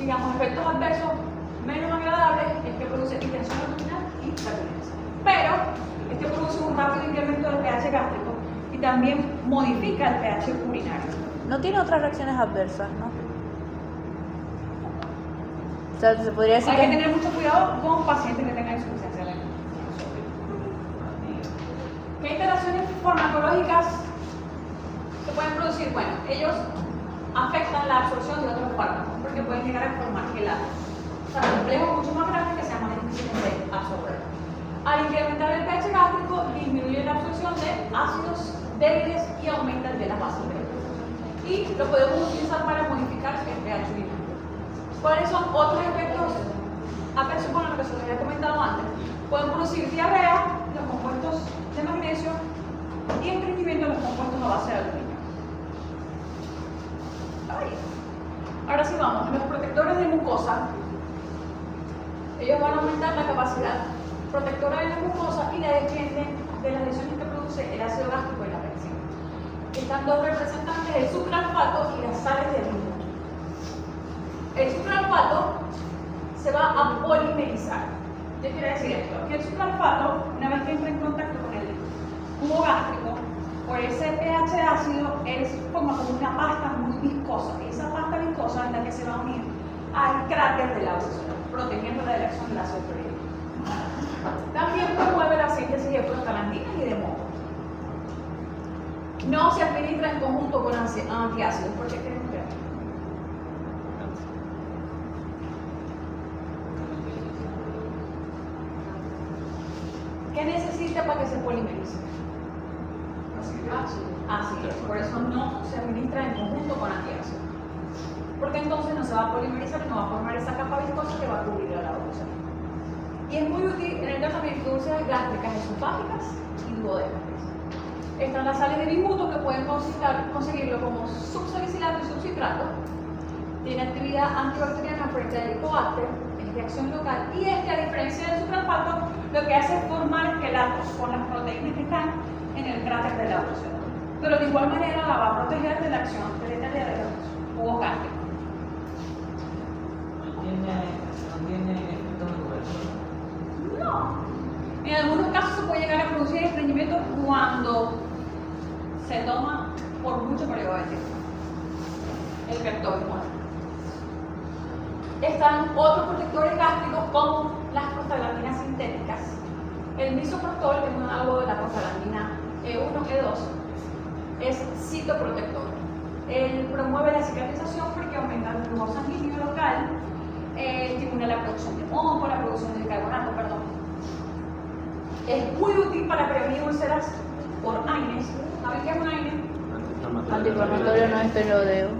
B: digamos, efectos adversos menos agradables es que produce distensión abdominal y flatulencia. Pero este produce un rápido incremento del pH gástrico y también modifica el pH urinario.
A: No tiene otras reacciones adversas, ¿no? O sea, se podría decir
B: Hay que
A: que...
B: tener mucho cuidado con pacientes que tengan insuficiencia renal. ¿Qué interacciones farmacológicas se pueden producir? Bueno, ellos afectan la absorción de otros fármacos porque pueden llegar a formar gelados. O sea, complejos mucho más grandes que sean más difíciles de absorber. Al incrementar el pH gástrico, disminuye la absorción de ácidos débiles y aumenta el de las bases débiles. Y lo podemos utilizar para modificar el pH urinario. ¿Cuáles son otros efectos adversos? Bueno, lo que se les había comentado antes. Pueden producir diarrea, los compuestos de magnesio, y estreñimiento, los compuestos a base de aluminio. Ahora sí vamos, los protectores de mucosa. Ellos van a aumentar la capacidad protectora de la mucosa y la defienden de las lesiones que produce el ácido gástrico y la pectina. Están dos representantes, el sucralfato y las sales de lino. El sucralfato se va a polimerizar. ¿Qué quiere decir esto? Que el sucralfato, una vez que entra en contacto con el cubo gástrico, por ese pH ácido, forma como una pasta muy viscosa. Y esa pasta viscosa es la que se va a unir al cráter de la úlcera. protegiendo la elección del ácido clorhídrico. También promueve la síntesis de prostaglandinas y de moco. No se administra en conjunto con antiácidos. ¿Por qué creen ustedes? ¿Qué necesita para que se polimerice? Así es, por eso no se administra en conjunto con antiácidos. Porque entonces no se va a polimerizar y no va a formar esa capa viscosa que va a cubrir a la úlcera. Y es muy útil en el tratamiento de úlceras gástricas esofágicas y duodénicas. Están las sales de bismuto que pueden conseguirlo como subsalicilato y subcitrato. Tiene actividad antibacteriana frente al helicobacter, es de acción local y a diferencia del sucralfato, lo que hace es formar quelatos con las proteínas que están en el cráter de la úlcera. Pero de igual manera la va a proteger de la acción deletérea de los jugos gástricos.
I: ¿No tiene efecto en
B: No. En algunos casos se puede llegar a producir estreñimiento cuando se toma por mucho periodo de tiempo el vector inmune. Están otros protectores gástricos como las prostaglandinas sintéticas. El misoprostol, que es un análogo de la prostaglandina E1, E2, es citoprotector. Él promueve la cicatrización porque aumenta el flujo sanguíneo local, estimula la producción de moco, la producción de bicarbonato, perdón. Es muy útil para prevenir úlceras por AINES. ¿Saben qué es un AINES?
A: Antiinflamatorio no esteroideo.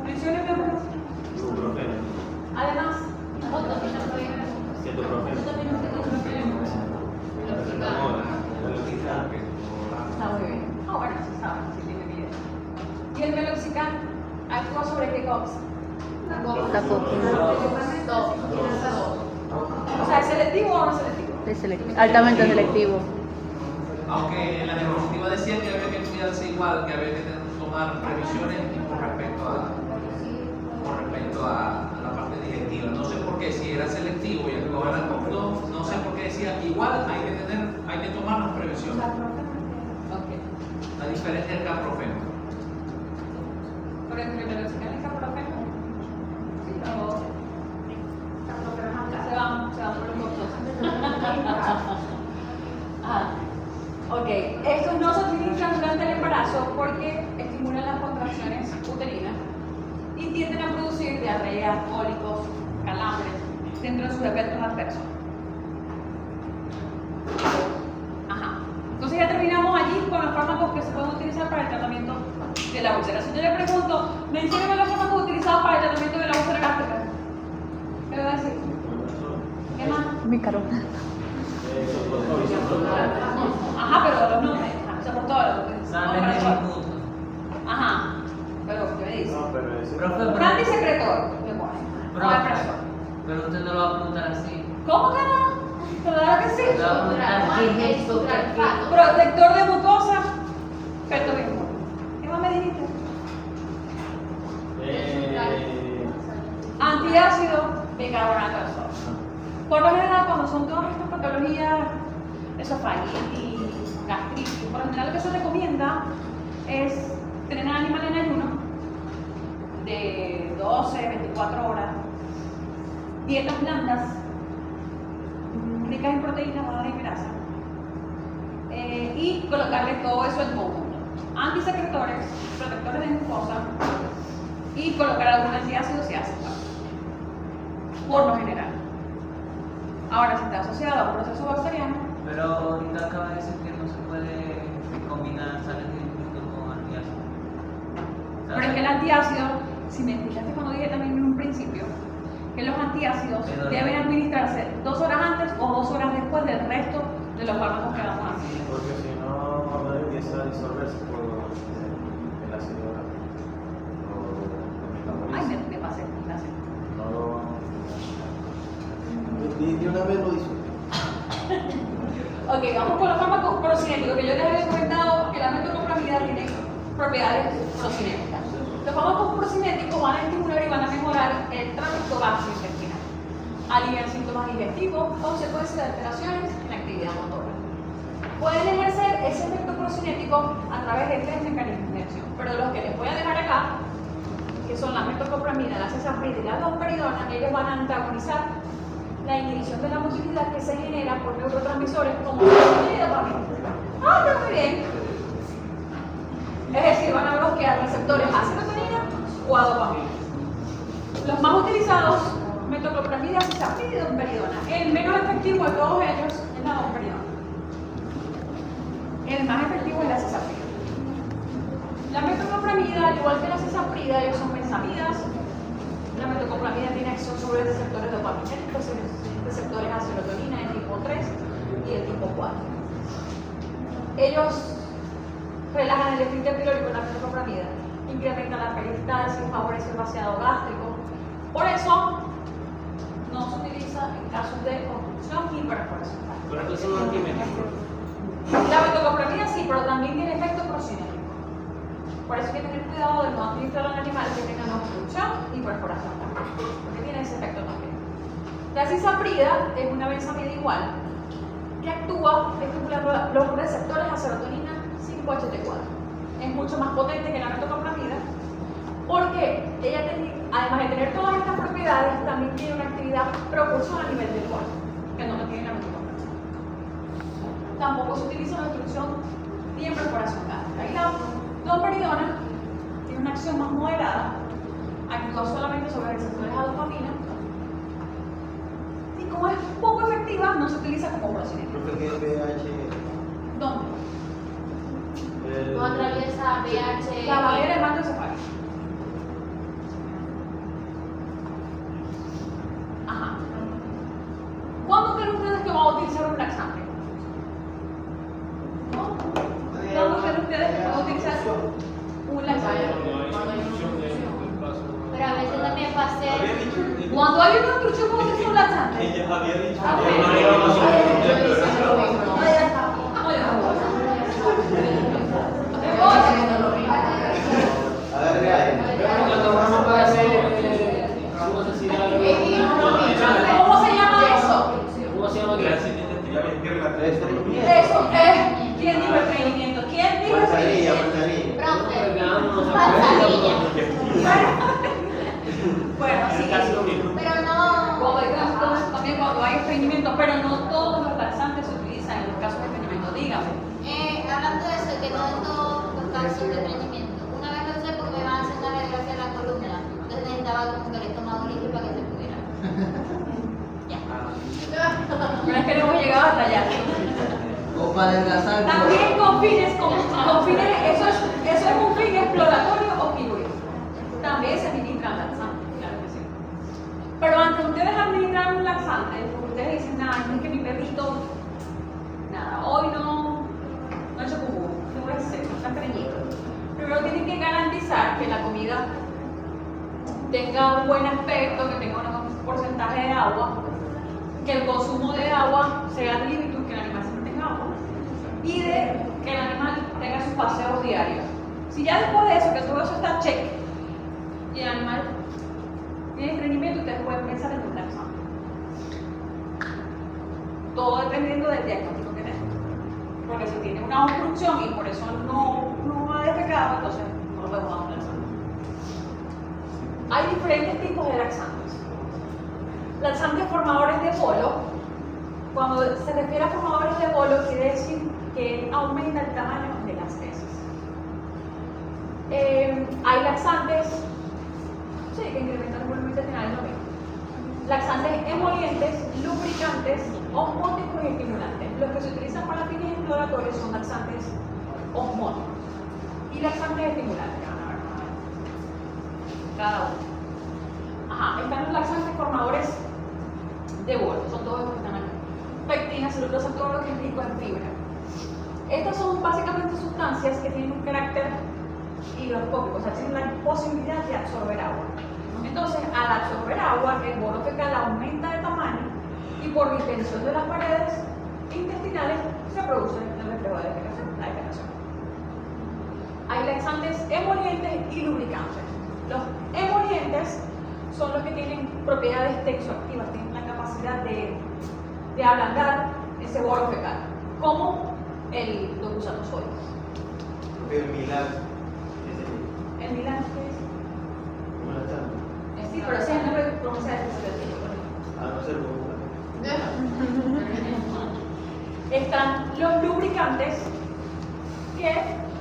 B: Menciónenme uno.
F: Ibuprofeno.
B: Además,
F: Cetoprofeno.
B: está muy bien. Ah, bueno, se sabe, si tiene video. ¿Y el meloxicam actúa sobre qué cosa?
A: La copia.
B: O sea, ¿es selectivo o no selectivo?
A: Altamente selectivo.
H: Aunque en la diapositiva decía que había que cuidarse igual, que había que tomar previsiones con respecto a la parte digestiva. No sé por qué, si era selectivo y actuaba en el conjunto, no sé por qué decía igual, hay que tomar las previsiones. A diferencia del caprofeno.
B: Por ejemplo, el meloxicam y el caprofeno. Sí, pero se van por los costos. Ok, estos no se utilizan durante el embarazo porque estimulan las contracciones uterinas y tienden a producir diarrea, cólicos, calambres dentro de sus efectos adversos. Entonces ya terminamos allí con los fármacos que se pueden utilizar para el tratamiento de la úlcera. Si yo le pregunto, mencióneme los fármacos utilizados para el tratamiento de la úlcera gástrica, ¿qué le va a decir? ¿Qué más?
A: Bicarbonato.
B: Ajá, pero los nombres, o sea, por todo lo que ajá, pero ¿qué me dice?
C: No, pero ese
B: Un antisecretor, le ponen.
I: Pero usted no lo va a apuntar así.
B: ¿Cómo que no? Claro que sí.
I: Le va a apuntar qué es esto,
B: Protector de mucosa, pertobismo. ¿Qué más me dijiste? Antiácido, bicarbonato de sodio. Por lo general, cuando son todas estas patologías, esofagitis, gastritis, por lo general lo que se recomienda es tener al animal en ayuno de 12, 24 horas, dietas blandas, ricas en proteínas, bajas en grasa, y colocarle todo eso en conjunto. Antisecretores, protectores de mucosa y colocar algún antiácido si hace falta, por lo general. Ahora, si está asociado a un proceso bacteriano.
I: Pero ahorita acaba de decir que no se puede combinar sales de bismuto con antiácido.
B: Pero es que el antiácido, si me escuchaste cuando dije también en un principio, que los antiácidos deben administrarse 2 horas antes o 2 horas después del resto de los fármacos que damos antes.
C: porque si no, cuando empieza a disolverse por el ácido lo
B: Ay,
C: metaboliza.
B: me pasé, gracias.
C: No lo. De una vez lo hizo.
B: Ok, vamos con los fármacos procinéticos, que yo les había comentado que la metoclopramida tiene propiedades procinéticas. Los fármacos procinéticos van a estimular y van a mejorar el tránsito gastrointestinal, alivian síntomas digestivos, consecuencias de alteraciones en la actividad motora. Pueden ejercer ese efecto procinético a través de 3 mecanismos de acción, pero los que les voy a dejar acá, que son la metoclopramida, la cesaprida y la domperidona, ellos van a antagonizar la inhibición de la motilidad que se genera por neurotransmisores como serotonina y dopamina. Ah, está muy bien. Es decir, van a bloquear receptores a serotonina o a dopamina. Los más utilizados, metoclopramida, cisaprida y domperidona. El menos efectivo de todos ellos es la domperidona. El más efectivo es la cisaprida. La metoclopramida, al igual que la cisaprida, ellos son benzamidas. La metoclopramida tiene acción sobre receptores dopaminérgicos, receptores a serotonina de tipo 3 y de tipo 4. Ellos relajan el esfínter pilórico en la metoclopramida, incrementan la peristalsis, favorecen el vaciado gástrico. Por eso no se utiliza en casos de obstrucción y perforación.
D: Pero estos son antimétricos.
B: La metoclopramida sí, pero también tiene efecto procinético. Por eso hay que tener cuidado de no administrar a animales que tengan obstrucción y perforación también, porque tiene ese efecto también. La cisaprida es una benzamida igual que actúa estimulando los receptores a serotonina 5-HT4. Es mucho más potente que la metoclopramida porque ella, además de tener todas estas propiedades, también tiene una actividad propulsora a nivel del cuerpo, que no lo tiene la metoclopramida. Tampoco se utiliza en obstrucción ni en perforación gástrica. Y la domperidona tiene una acción más moderada, actúa solamente sobre receptores a dopamina y como es poco efectiva, no se utiliza como procinética.
F: ¿Qué pH?
B: ¿Dónde?
E: No atraviesa pH.
B: La barrera hematoencefálica. Ajá. ¿Cuándo creen ustedes que van a utilizar un laxante? ¿Cuándo creen ustedes que van a utilizar un laxante?
E: Pero a veces también va a ser.
B: Cuando hay una obstrucción, ¿cómo utilizar un laxante?
F: Ella había dicho.
B: Ah, ¿cómo se llama eso?
D: ¿Cómo se llama?
B: Eso es. ¿Quién dijo el estreñimiento? ¿Quién dijo el estreñimiento? Bueno, sí.
E: Pero no.
B: También cuando hay estreñimiento, pero no todos los laxantes se utilizan en los casos de estreñimiento. Dígame.
E: Hablando de eso, que no en todos los casos de estreñimiento. Una vez lo sé porque me van a hacer una radiografía en la columna. Entonces necesitaba como que el estómago limpio para que se pudiera. Ya.
B: Pero es que no hemos llegado hasta allá.
I: O para adelgazar.
B: También con fines, eso es un fin exploratorio o quirúrgico. También se administran laxantes, claro que sí. Pero antes de ustedes administrar un laxante, ustedes dicen, nada, es que mi perrito, nada, hoy no ha hecho como, no es seco, está estreñido. Primero tienen que garantizar que la comida tenga un buen aspecto, que tenga un porcentaje de agua, que el consumo de agua sea de límite, que el animal siempre tenga agua, y de que el animal tenga sus paseos diarios. Si ya después de eso, que todo eso está check, y el animal tiene estreñimiento, ustedes pueden pensar en un laxante. Todo dependiendo del diagnóstico que tenga. Porque si tiene una obstrucción y por eso no ha defecado, entonces no le podemos dar un laxante. Hay diferentes tipos de laxantes. Laxantes formadores de bolo. Cuando se refiere a formadores de bolo, quiere decir que aumenta el tamaño de las heces. Hay laxantes, sí, que incrementan el volumen intestinal, es lo mismo. Laxantes emolientes, lubricantes, osmóticos y estimulantes. Los que se utilizan para fines exploratorios son laxantes osmóticos y laxantes estimulantes, que van a ver cada uno. Ajá, están los laxantes formadores de bolo, son todos los que están aquí. Pectina, celulosa, todo lo que es rico en fibra. Estas son básicamente sustancias que tienen un carácter higroscópico, o sea, tienen la posibilidad de absorber agua. Entonces, al absorber agua, el bolo fecal aumenta de tamaño y por distensión de las paredes intestinales se produce el reflejo de defecación, la defecación. Hay laxantes emolientes y lubricantes. Los emolientes son los que tienen propiedades tensoactivas, tienen la capacidad de ablandar ese bolo fecal, como el docusanosoide.
F: El Milán.
B: ¿El Milán qué es?
F: ¿Cómo la están?
B: Sí, pero ese es el nombre comercial que se le tiene.
F: A no ser como
B: Están los lubricantes que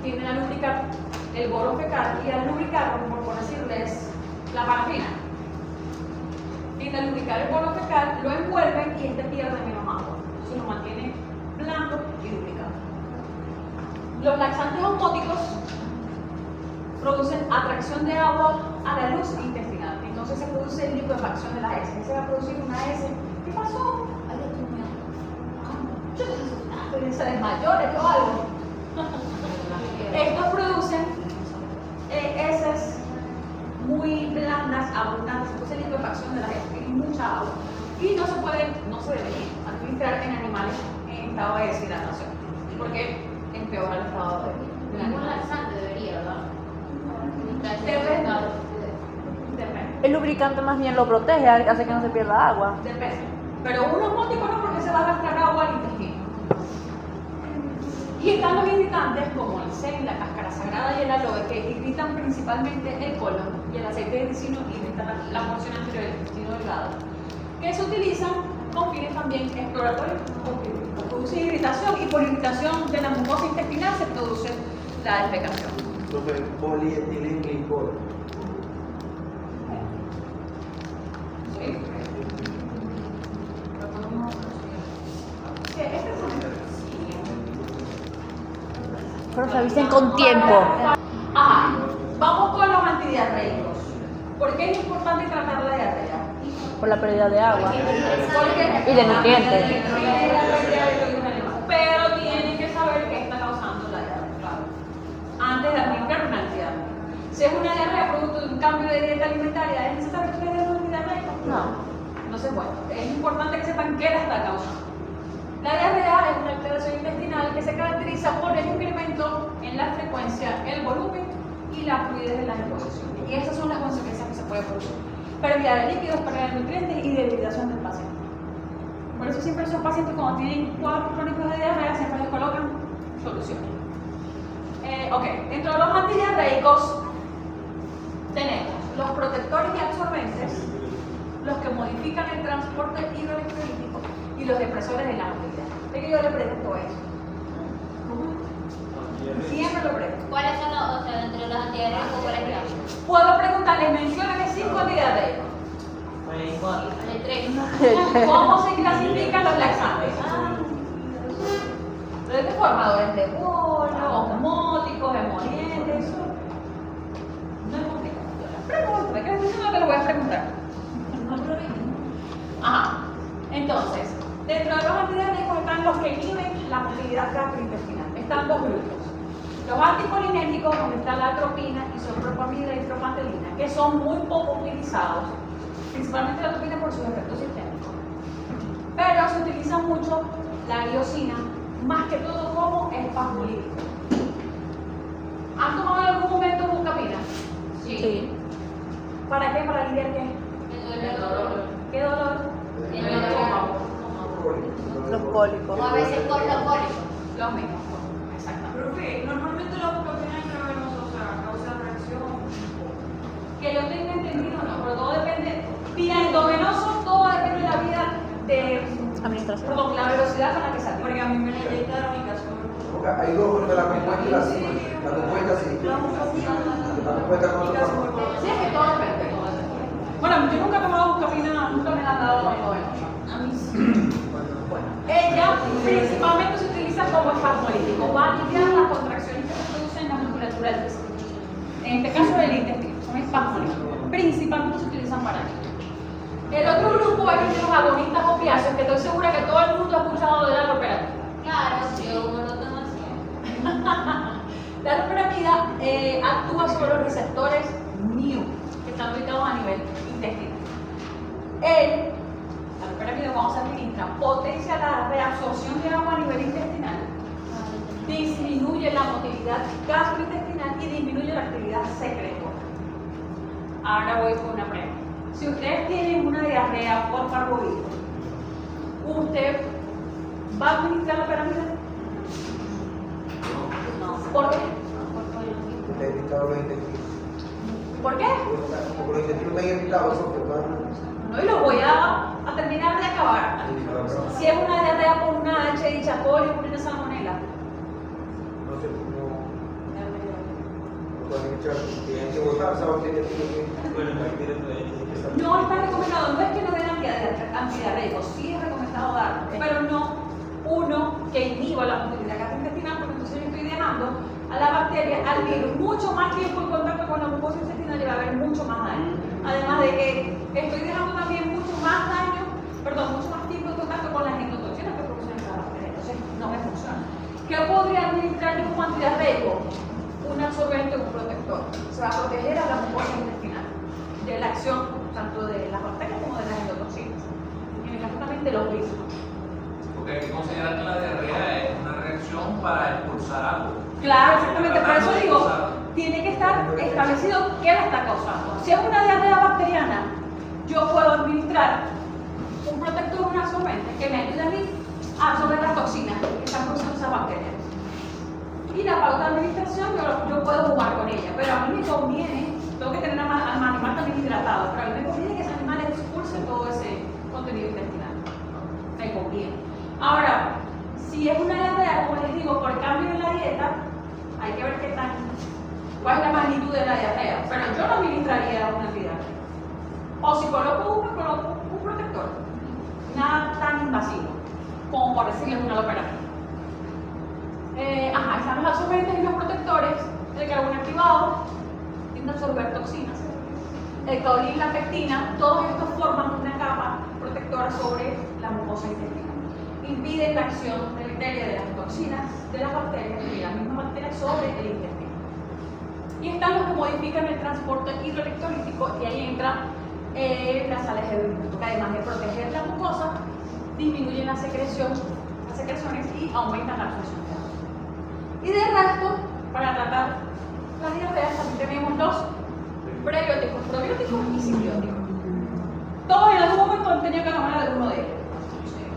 B: tienden a lubricar el bolo fecal y al lubricarlo, por decirles, la parafina. Tienden a lubricar el bolo fecal, lo envuelven y este pierde menos agua. Entonces lo mantiene blando y lubricado. Los laxantes osmóticos producen atracción de agua a la luz intestinal. Entonces se produce liquefacción de las heces. Se va a producir una heces. ¿Qué pasó? Ay, Dios mío. Yo estoy asustada. Se desmayó, le dio algo. Estos producen heces muy blandas, abundantes. Se produce liquefacción de las heces. Tienen mucha agua. Y no se debe administrar en animales en estado de deshidratación. Porque empeora el estado de
E: Ningún laxante debería, ¿verdad?
B: Depende.
A: El lubricante más bien lo protege, hace que no se pierda agua.
B: Depende. Pero un osmótico no, porque se va a gastar agua al intestino. Y están los irritantes como el zen, la cáscara sagrada y el aloe, que irritan principalmente el colon, y el aceite de ricino irrita la porción anterior del intestino delgado, que se utilizan con fines también exploratorios, porque produce irritación, y por irritación de la mucosa intestinal se produce la defecación.
C: Entonces, polietilenglicol.
B: ¿Sí? ¿Qué? ¿Este es
A: Pero se avisen con tiempo.
B: Ajá. Vamos con los antidiarreicos. ¿Por qué es importante tratar la diarrea?
A: Por la pérdida de agua.
B: Porque
A: Y de nutrientes.
B: Pero tienen que saber qué está causando la diarrea, claro, antes de administrar una antidiarrea. Si es una diarrea producto de un cambio de dieta alimentaria, ¿es necesario que le den un antidiarreico?
A: No.
B: Entonces, bueno, es importante que sepan qué la está causando. La diarrea es una alteración intestinal que se caracteriza por el incremento en la frecuencia, el volumen y la fluidez de las exposiciones. Y esas son las consecuencias que se pueden producir: pérdida de líquidos, pérdida de nutrientes y debilitación del paciente. Por eso siempre esos pacientes, cuando tienen cuadros crónicos de diarrea, siempre les colocan soluciones. Ok, dentro de los antidiarreicos tenemos los protectores y absorbentes, los que modifican el transporte hidroelectrolítico y los depresores de la movilidad. Es que yo le pregunto eso. Siempre lo pregunto.
E: ¿Cuáles son los, o sea, entre los antidiarreicos, por ejemplo?
B: Puedo preguntarles, mencióname 5 antidiarreicos.
E: El 3.
B: ¿Cómo se clasifican los laxantes? Los deformadores de bolo, osmóticos, emolientes. No es complicado. Pregunto, ¿me quedas diciendo que lo voy a preguntar? Ajá. Entonces, dentro de los antidiarreicos están los que inhiben la motilidad gastrointestinal. Están dos grupos. Los anticolinérgicos, donde está la atropina, isopropamida y propantelina, que son muy poco utilizados, principalmente la atropina por sus efectos sistémicos. Pero se utiliza mucho la gliosina, más que todo como espasmolítico. ¿Han tomado en algún momento bucapina?
A: Sí.
B: ¿Para qué? ¿Para aliviar qué?
E: El dolor.
B: ¿Qué dolor?
E: El estómago.
A: Los cólicos.
E: O a veces por los cólicos.
B: Lo mismo. Exactamente.
J: Profe, normalmente la bucapina intravenosa, o sea, causa reacción.
B: Que yo tenga entendido, no, pero todo depende. Vía endovenoso, todo depende de la vía de.
A: Administración.
B: Perdón, la velocidad con la que sale.
J: Porque a mí me la inyectaron y casi me
K: Hay dos, porque la compuesta y la sí. La compuesta sí. La compuesta con otro.
B: Sí, es que todo depende. Bueno, yo nunca he tomado bucapina, nunca me la han dado endovenosa. A mí sí. Bueno, ella principalmente se utiliza como espasmolítico. Va a aliviar las contracciones que se producen en la musculatura del intestino. En este caso del intestino, son espasmolíticos. Principalmente se utilizan para ello. El otro grupo es el de los agonistas opiáceos, que estoy segura que todo el mundo ha escuchado de la loperamida.
E: Claro, yo no lo tomo así.
B: La loperamida actúa sobre los receptores mu, que están ubicados a nivel intestinal. La loperamida, cuando se administra, potencia la reabsorción de agua a nivel intestinal, disminuye la motilidad gastrointestinal y disminuye la actividad secretora. Ahora voy con una pregunta. Si ustedes tienen una diarrea por parvovirus, ¿usted va a administrar la loperamida?
E: No.
B: ¿Por qué?
K: Está irritado los intestinos.
B: ¿Por qué?
K: Como los intestinos están irritados, eso
B: No, y lo voy a terminar de acá. ya va. Si es una diarrea por una H. coli o por una salmonela.
K: No sé cómo. No pueden echar. Tienen que botar esa bacteria.
F: Bueno, bacterias todavía tienen que estar.
B: No está recomendado, no es que no den antidiarreicos, sí es recomendado dar, pero no uno que inhiba la motilidad gastrointestinal, porque entonces yo estoy dejando a la bacteria, al virus, mucho más tiempo en contacto con la mucosa intestinal y va a haber mucho más daño. Además de que estoy dejando también mucho más tiempo en contacto con las endotoxinas que producen esas bacterias, entonces no me funciona. ¿Qué podría administrar yo como antidiarreico? Un absorbente o un protector. Se va a proteger a la mucosa intestinal de la acción tanto de las bacterias como de las endotoxinas. En el caso también de los virus.
H: Porque hay que considerar que la diarrea es una reacción para expulsar algo.
B: Claro, exactamente. Por eso digo, tiene que estar establecido qué la está causando. Si es una diarrea bacteriana, yo puedo administrar un protector, un absorbente que me ayude a mí a absorber las toxinas que están produciendo esas bacterias. Y la pauta de administración yo puedo jugar con ella, pero a mí me conviene, tengo que tener al animal también hidratado, pero a mí me conviene que ese animal expulse todo ese contenido intestinal. Me conviene. Ahora, si es una diarrea, como les digo, por cambio en la dieta, hay que ver cuál es la magnitud de la diarrea, pero yo no administraría una antidiarrea. O si coloco uno, coloco un protector. Nada tan invasivo, como por decirles una loperamida. Están los absorbentes y los protectores. El carbono activado tiende a absorber toxinas. El caolín y la pectina, todos estos forman una capa protectora sobre la mucosa intestinal. Impiden la acción deleteria de las toxinas, de las bacterias y de las mismas bacterias sobre el intestino. Y están los que modifican el transporte hidroelectrolítico, y ahí entran las sales de Bruno, que además de proteger la mucosa, disminuyen las secreciones y aumentan la absorción de agua. Y de resto, para tratar las diarreas también tenemos los prebióticos, probióticos y simbióticos. Todos en algún momento han tenido que tomar alguno de ellos.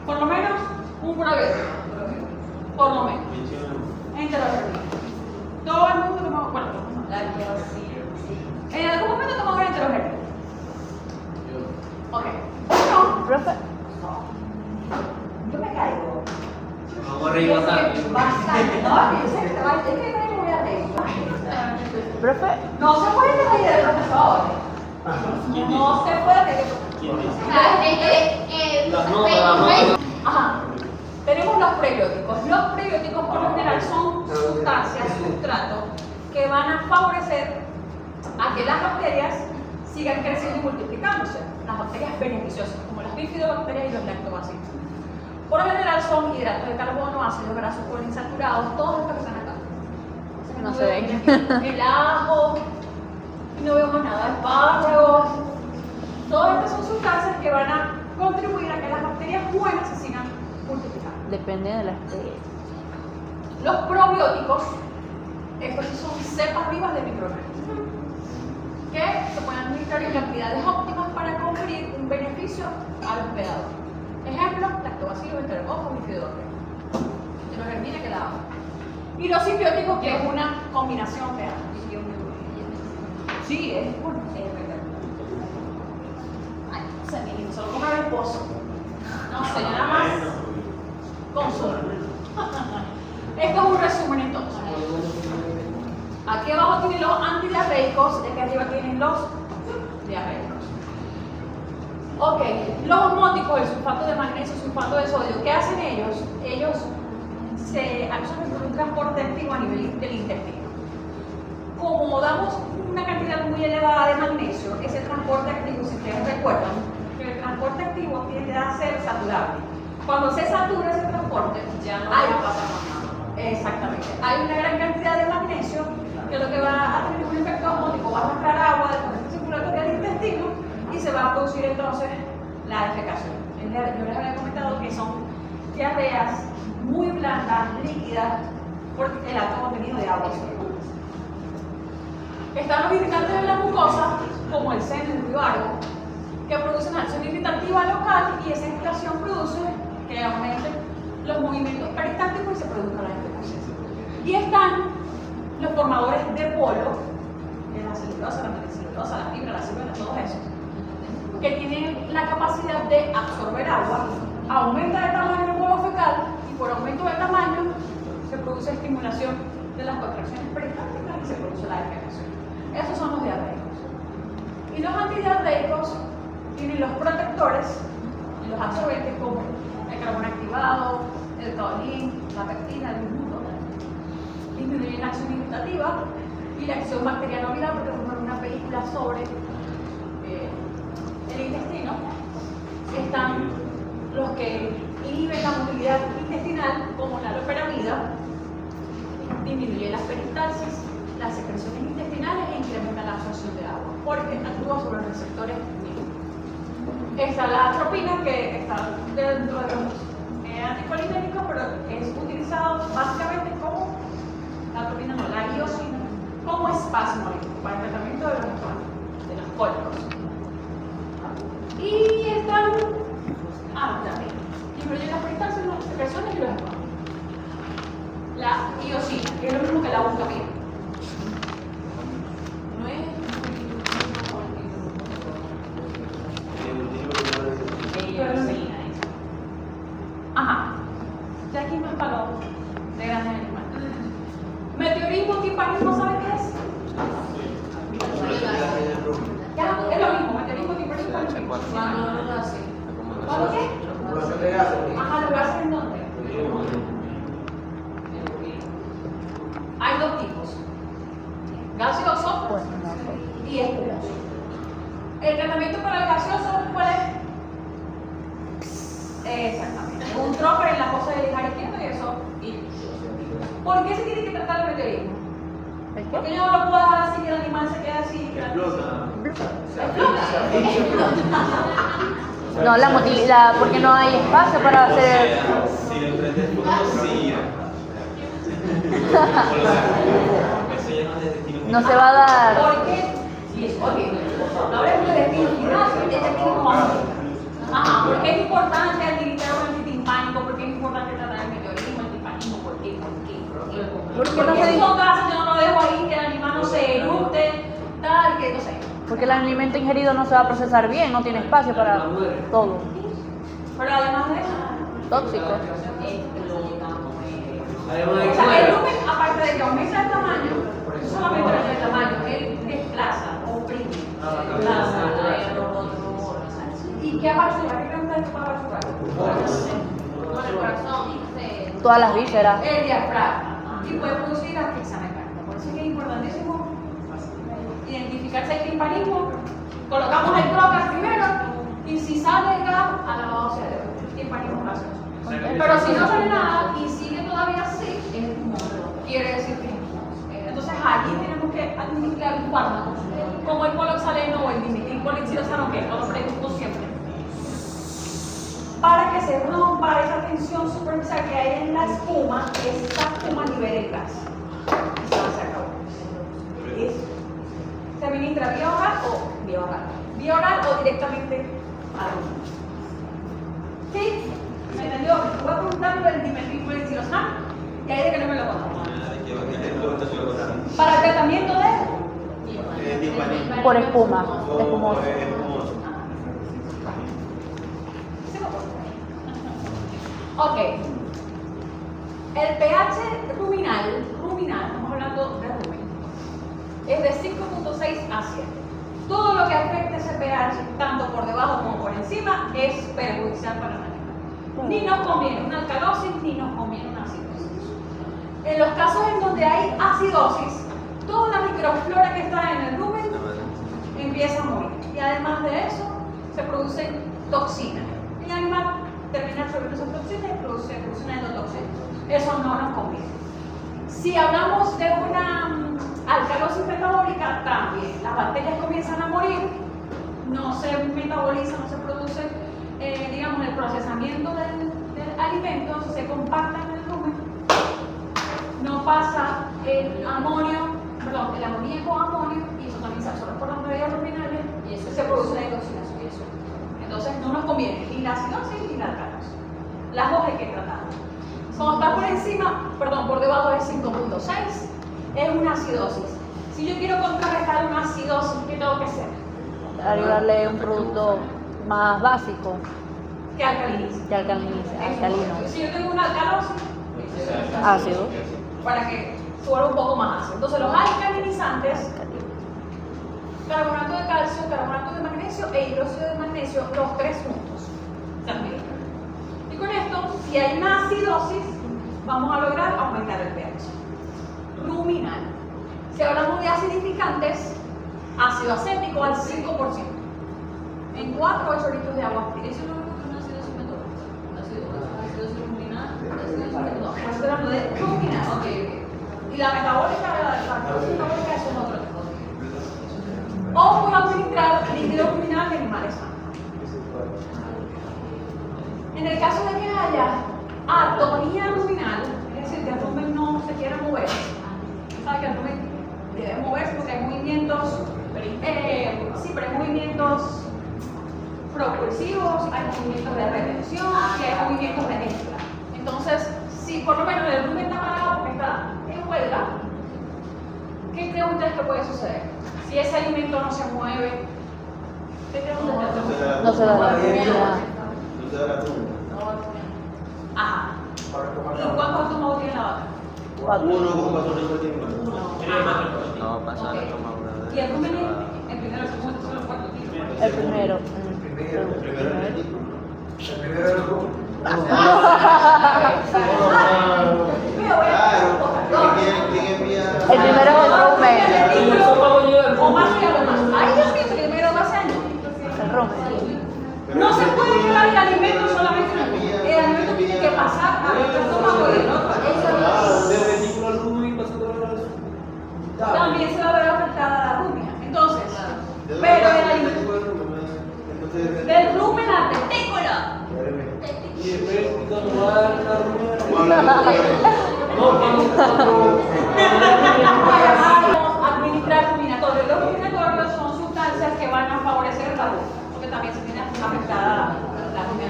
B: Por lo menos un probiótico. Por lo menos. Enterogermina. Todo el mundo tomamos, bueno, en algún momento tomamos enterogermina. Ok. No,
A: Profe,
B: yo me caigo.
D: Vamos a reír bastante.
B: Bastante. No, yo sé que es que no me voy a reír.
A: profe,
B: No se puede reír del profesor. No se puede reír.
D: ¿Quién dice?
B: Ajá. Tenemos los prebióticos. Los prebióticos por lo general son sustancias, sustratos, que van a favorecer a que las bacterias sigan creciendo y multiplicándose. Las bacterias beneficiosas, como las bifidobacterias y los lactobacilos. Por lo general son hidratos de carbono, ácidos grasos poliinsaturados, todos estos que están acá.
A: no se ven.
B: El ajo, no vemos nada de espárragos. Todas estas son sustancias que van a contribuir a que las bacterias buenas se sigan multiplicando.
A: Depende de la especie.
B: Los probióticos, estos sí son cepas vivas de microorganismos que se pueden administrar en cantidades óptimas para conferir un beneficio al hospedador. Ejemplo, lactobacilos, enterococos, bifidobacterias. Enterogermina que la amo. Y los simbióticos, que es una combinación real. Sí, es bueno, es verdad. Ay, no sé, mi solo comprar el pozo. No sé, nada más consumo. Esto es un resumen entonces. Aquí abajo tienen los antidiarreicos y aquí arriba tienen los diarreicos. Ok, los osmóticos, el sulfato de magnesio, sulfato de sodio, ¿qué hacen ellos? Ellos se absorben por un transporte activo a nivel del intestino. Como damos una cantidad muy elevada de magnesio, ese transporte activo, si ustedes recuerdan, que el transporte activo tiende a ser saturable. Cuando se satura ese transporte,
J: Ya no
B: hay,
J: va a pasar más nada.
B: exactamente, hay una gran cantidad de magnesio que lo que va a tener un efecto osmótico, va a arrastrar agua de corriente circulatoria del intestino y se va a producir entonces la defecación. Yo les había comentado que son diarreas muy blandas, líquidas, por el alto contenido de agua. Están los irritantes de la mucosa, como el seno y el ribargo, que producen acción irritativa local y esa irritación produce que aumenten los movimientos peristálticos y se produzca la defecación. Y están los formadores de polo, que es la celulosa, la metacelulosa, la fibra, la ciruela, todos esos, que tienen la capacidad de absorber agua, aumenta el tamaño del bolo fecal y por aumento de tamaño se produce estimulación de las contracciones peristálticas y se produce la defecación. Esos son los diarreicos. Y los antidiarreicos tienen los protectores y los absorbentes como el carbón activado, el caolín, la pectina, el glutamato. Disminuyen la acción irritativa y la acción bacteriana viral porque forman una película sobre el intestino. Están los que inhiben la movilidad intestinal, como la loperamida, disminuye las peristalsis, las secreciones intestinales e incrementa la absorción de agua, porque actúa sobre los receptores mismos. Está la atropina, que está dentro de los anticolinéricos, pero es utilizado básicamente como la atropina, no, la iosina, como espasmódico para el tratamiento de los cólicos. Y están también disminuyen las peristalsis, las secreciones y los espasmos. La iosina, que es lo mismo que la bucamina. No es iosina. Ajá. Ya aquí más para de grandes animales. Meteorismo, timpanismo, ¿saben qué es? Ya, es lo mismo, meteorismo, timpanismo. ¿Cuándo qué? Ajá, ¿lo gases en dónde? Hay dos tipos, gaseoso y espumoso. El tratamiento para el gaseoso, ¿cuál es? Exactamente, un dropper en la fosa del lijar izquierdo y eso. ¿Por qué se tiene que tratar el meteorismo? Porque yo no lo puedo dejar así que el animal se quede así.
A: No, la motilidad, porque no hay espacio para hacer.
F: Si le prendes fuego, sí.
A: No se va a dar.
B: ¿Por qué? Sí, ok. No hablemos de destino final, porque ya tiene como. Ajá, ¿por qué es importante administrar un antitimpánico? ¿Por qué es importante tratar el meteorismo, el timpanismo? ¿Por qué?
A: Porque no se
B: en todo caso yo no lo dejo ahí, que el animal no se eructe, tal, que no sé.
A: Porque el alimento ingerido no se va a procesar bien, no tiene espacio para todo.
B: Pero además de eso,
A: Tóxico.
B: o sea, el rumen, aparte de que aumenta el tamaño, no solamente aumenta el tamaño, él desplaza, oprime, desplaza, ¿y qué apachurra? ¿Qué pregunta es para apachurrar?
E: Con el corazón,
A: Todas las vísceras.
B: El diafragma. Y puede producir asfixia mecánica. Por eso es que es importantísimo identificar si hay timpanismo. Colocamos el trocar primero y si sale el gas, a la base de timpanismo gaseoso. Pero si no sale nada y sigue todavía así, es módulo. Quiere decir que es módulo. Entonces allí tenemos que administrar un fármaco, como el poloxaleno o el dimetilpolixilosano, que lo pregunto siempre, para que se rompa esa tensión superficial que hay en la espuma, esta espuma libere el gas. Y se acabó. Se administra vía oral, vía oral o directamente al riñón. ¿Sí? ¿Me entendió? Voy a preguntarle el dimetilpolixilosano y ahí de que no me lo conozco. Para el tratamiento de
A: Por espuma. Espumoso.
B: Ok. El pH ruminal, estamos hablando de rumen, es de 5.6 a 7. Todo lo que afecte ese pH, tanto por debajo como por encima, es perjudicial para el animal. Ni nos conviene una alcalosis, ni nos conviene una acidosis. En los casos en donde hay acidosis, toda la microflora que está en el rumen empieza a morir. Y además de eso, se producen toxinas. El animal termina absorbiendo esas toxinas y produce una endotoxina. Eso no nos conviene. Si hablamos de una alcalosis metabólica, también las bacterias comienzan a morir, no se metaboliza, no se produce, digamos, el procesamiento del alimento, se compacta en el rumen, no pasa el amoníaco a amonio, y eso también se absorbe por las medias ruminales y eso se produce una intoxicación. Entonces no nos conviene ni la acidosis ni la alcalosis. Las dos hay que tratar. Cuando está por debajo de 5.6, es una acidosis. Si yo quiero contrarrestar una acidosis, ¿qué tengo que hacer?
A: agregarle un producto más básico
B: Que alcaliniza.
A: que alcalino.
B: Si yo tengo un alcalosis,
A: Ácido.
B: para que se vuelva un poco más ácido. Entonces, los alcalinizantes, carbonato de calcio, carbonato de magnesio e hidróxido de magnesio, los tres juntos. También. Y con esto, si hay una acidosis, vamos a lograr aumentar el pH. Ruminal. Si hablamos de acidificantes, ácido acético al 5%. En 4 o 8 litros de agua fría.
E: Eso es lo único que no ha sido cimentoso. Ácido ruminal, ácido cimentoso.
B: Por eso hablamos de ruminal.
E: Ok.
B: Y la metabólica, la metabólica es un otro tipo. O por administrar líquido ruminal de animales sanos. En el caso de que haya atonía ruminal, es decir, que el rumen no se quiera mover, ¿sabe que el rumen debe moverse porque hay movimientos, sí, pero hay movimientos propulsivos, hay movimientos de retención y hay movimientos de mezcla. Entonces, si por lo menos el rumen está parado porque está en huelga, ¿qué creen ustedes que puede suceder? Si ese alimento no se mueve, ¿qué creen ustedes?
A: No se da la
B: Ajá. ¿Y cuántos estómagos tiene la vaca?
A: 4.
C: 1,4 litros de tiempo.
I: No, pasa
B: Ok.
I: a tomar una
B: ¿Y el rumen? El primero, el segundo, son los cuatro tipos.
A: El primero.
C: El primero es el tipo.
K: El primero es el grupo.
C: ¿Quién envía?
A: El primero es el rumen.
B: O más que algo más. Ay, Dios mío, que el primero de 12 años.
A: El rumen.
B: No se puede llevar el alimento solamente. El alimento tiene que pasar a nuestro estómago y el otro.
D: Del retículo al rumen y pasando a la
B: También se va a ver afectada la rumia. Entonces, pero el alimento del rumen al testículo.
D: Y después cuando va a la
B: Administrar ruminatorios. Los ruminatorios son sustancias que van a favorecer la rumia, porque también se tiene afectada la rumia.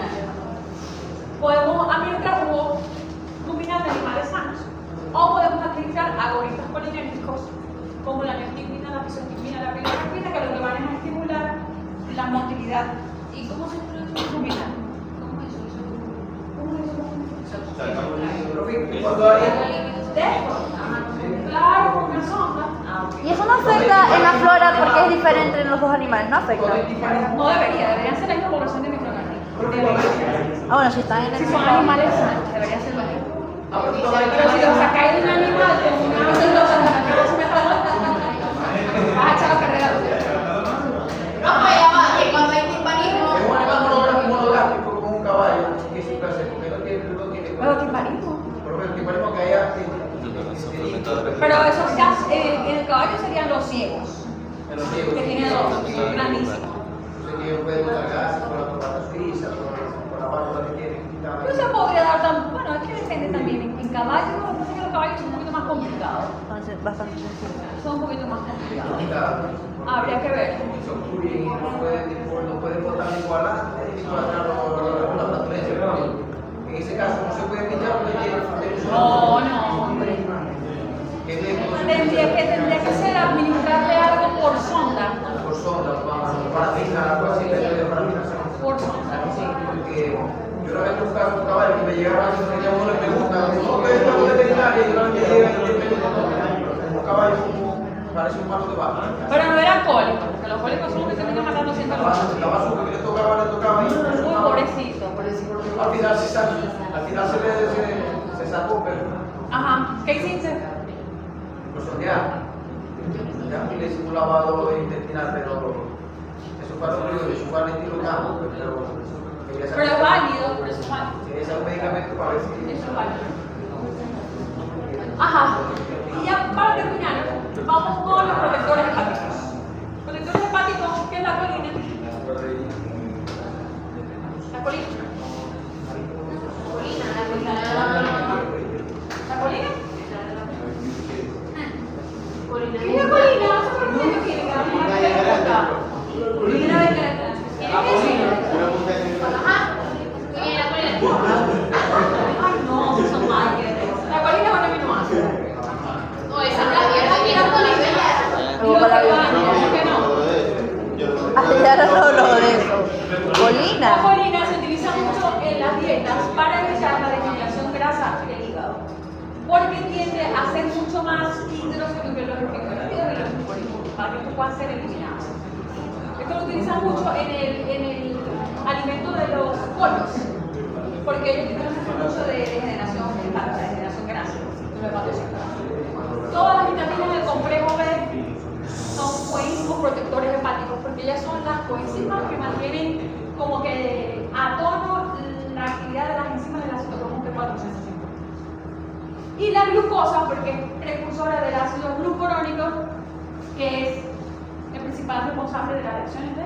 B: Podemos administrar jugo ruminal de animales sanos, o podemos administrar agonistas colinérgicos como la neftigmina, la pisotidina, la pilocarpina, que lo que van es a estimular la motilidad.
E: ¿Y cómo se produce un
B: ruminal.
E: ¿Cómo es eso?
B: ¿Cómo es eso?
K: Profe, cuando hay
B: Claro, con una sonda.
A: Y eso no afecta en la flora porque es diferente en los dos animales, no afecta.
B: No debería, deberían ser la misma población de microorganismos.
A: Ah, bueno, si están en el
B: Si
A: mismo
B: son animales sanos, debería ser lo mismo.
K: hay
B: Pero si lo sacáis de un animal con una ventosa, vas a echar a perder a los demás.
E: No, pues ya va, que cuando hay timbanismo.
K: es un animal monogástrico como un caballo, que es súper seco, que no tiene.
B: Pero timbanismo.
K: Pero el timbanismo que haya.
B: Pero esos ya, en el caballo serían los ciegos,
K: En los ciegos.
B: que tiene dos, grandísimos.
K: Entonces que ellos pueden botar gases por la corbata suiza, por la válvula que quieren.
B: Pero se podría dar tan, bueno, es que depende también. En caballo, lo que pasa es que los caballos son un poquito más complicados.
A: Entonces, bastante sencillo.
B: Son un poquito más complicados. Habría que ver.
K: Y no pueden botar ni por adelante ni por atrás la flatulencia. En ese caso no se puede quitar porque tiene
B: No, hombre. Tendría que ser administrarle algo por sonda.
K: por sonda, para fijar algo así de fraccionación.
B: Por sonda, sí.
K: Porque yo una vez buscaba un caballo que me llegaba y tenía uno le pregunta, ¿cómo es la veterinaria? Y yo una vez me llega y yo le pregunto, un caballo como parece un pato de vaca.
B: Pero no era alcohólico, porque los alcohólicos son los que terminan matando siempre a los
K: El caballo que le tocaba y
B: Muy pobrecito, pobrecito.
K: al final se sacó, pero
B: Ajá, ¿qué hiciste?
K: lo sondeaba. Ya le hice un lavado intestinal, pero eso fue lo que eso fue al estilo campo,
B: Pero es válido, pero eso es válido.
K: es un medicamento para ver si
B: Eso es válido. Ajá. Y ya para terminar, vamos con los protectores hepáticos. Protectores hepáticos, ¿qué es la colina? La colina. ¿La colina? ¿Qué es la colina? No sé por qué yo quiero que la mujer me pregunta. Colina de qué? Ajá. Ay, no, son máquinas. La colina es un aminoácido.
E: No, esa es la dieta que es con la
A: Luego la
B: ¿Por qué no?
A: Así ya colina.
B: La colina se utiliza mucho en las dietas para evitar la degeneración grasa del hígado, porque tiende a ser mucho más hidrógeno que los efectos negativos de los glucólicos, para que puedan ser eliminados. Esto lo utilizan mucho en el alimento de los pollos, porque ellos tienen mucho de degeneración hepática, de degeneración grasa, de los hepatocitos. Todas las vitaminas del complejo B son coenzimas protectores hepáticos, porque ellas son las coenzimas que mantienen como que a tono la actividad de las enzimas de la citocromo P4. Y la glucosa, porque es precursora del ácido glucurónico, que es el principal responsable de las reacciones de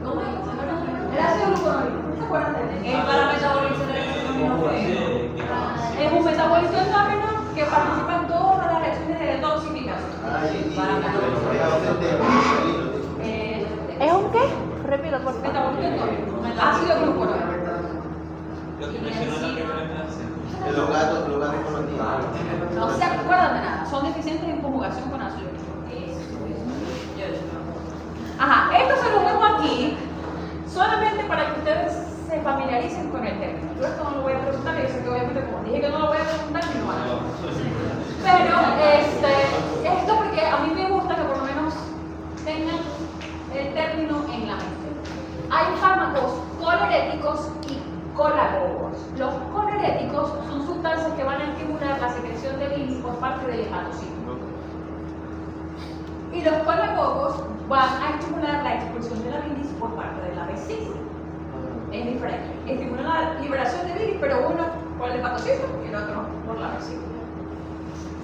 B: ¿cómo es? El ácido glucurónico. ¿No se acuerdan de él? Es para metabolizar el es un metabolito endógeno que participa en todas las reacciones de detoxificación.
A: ¿Es un qué? Repito, por favor.
B: Metabolito endógeno, ácido glucurónico.
F: Lo que mencionó la primera clase. De los gatos con los días.
B: No se acuerdan de nada, son deficientes en conjugación con ácido glucurónico. Ajá, esto se lo dejo aquí solamente para que ustedes se familiaricen con el término. Yo esto no lo voy a preguntar, yo sé que obviamente como dije que no lo voy a preguntar, ni lo van a hacer. Pero esto porque a mí me gusta que por lo menos tengan el término en la mente. Hay fármacos coleréticos y colagogos. Los coleréticos son sustancias que van a estimular la secreción de bilis por parte del hepatocito. Y los colagogos van a estimular la expulsión de la bilis por parte de la vesícula. Es diferente. Estimulan la liberación de bilis, pero uno por el hepatocito y el otro por la vesícula.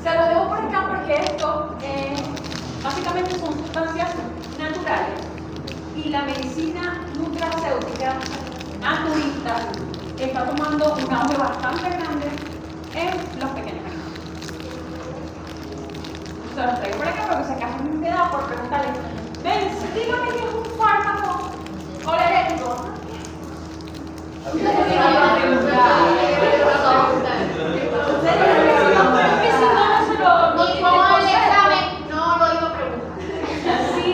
B: Se lo dejo por acá porque esto básicamente son sustancias naturales y la medicina nutracéutica naturista está tomando un auge bastante grande en los pequeños animales. Se los traigo por acá porque se acaso me queda por preguntarles, ven, dígame que es un fármaco colerético. Si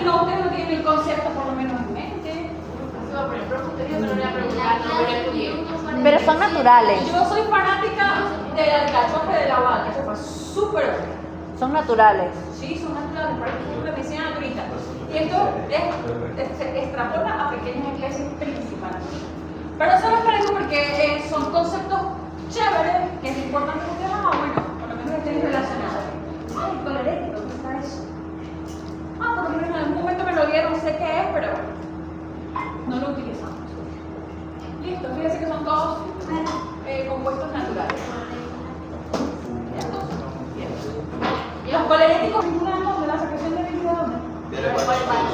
B: no, ustedes no tienen el concepto por lo menos en mente.
A: Pero son naturales.
B: Yo soy fanática del alcachofe de la vaca, eso fue súper bueno.
A: Son naturales.
B: Sí, son naturales, por ejemplo, la medicina naturista. Y esto se extrapola a pequeñas especies principales. Pero eso lo traigo porque son conceptos chéveres que es importante que ustedes, bueno, por lo menos estén relacionados. Ay, colerético, ¿qué está eso? Por lo menos en algún momento me lo dieron, sé qué es, pero bueno, no lo utilizamos. Listo, fíjense que son todos compuestos naturales. ¿Y los coleréticos estimulan dónde? ¿La secreción de bilis de dónde?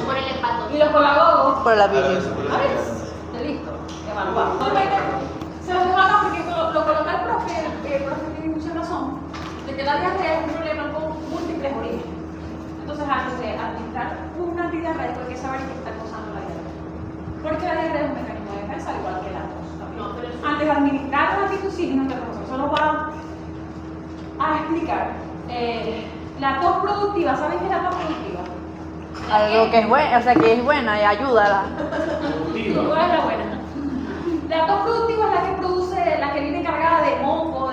E: Por el hepato.
B: ¿Y los colagogos?
A: Por la bilis.
B: A ver, listo. Evaluado. Se los dejo acá porque lo coloca el profe tiene mucha razón, de que la diarrea es un problema con múltiples orígenes. Entonces, antes de administrar una antidiarreico hay que saber qué está causando la diarrea. Porque la diarrea es un mecanismo de defensa, igual que la tos también. Antes de administrar un antitucígeno, nuestra profesora nos va a explicar la tos productiva. ¿Saben qué es la tos productiva?
A: Algo que es bueno, o sea que es buena y ayuda.
B: ¿Cuál es la buena? La tos productiva es la que produce, la que viene cargada de moco,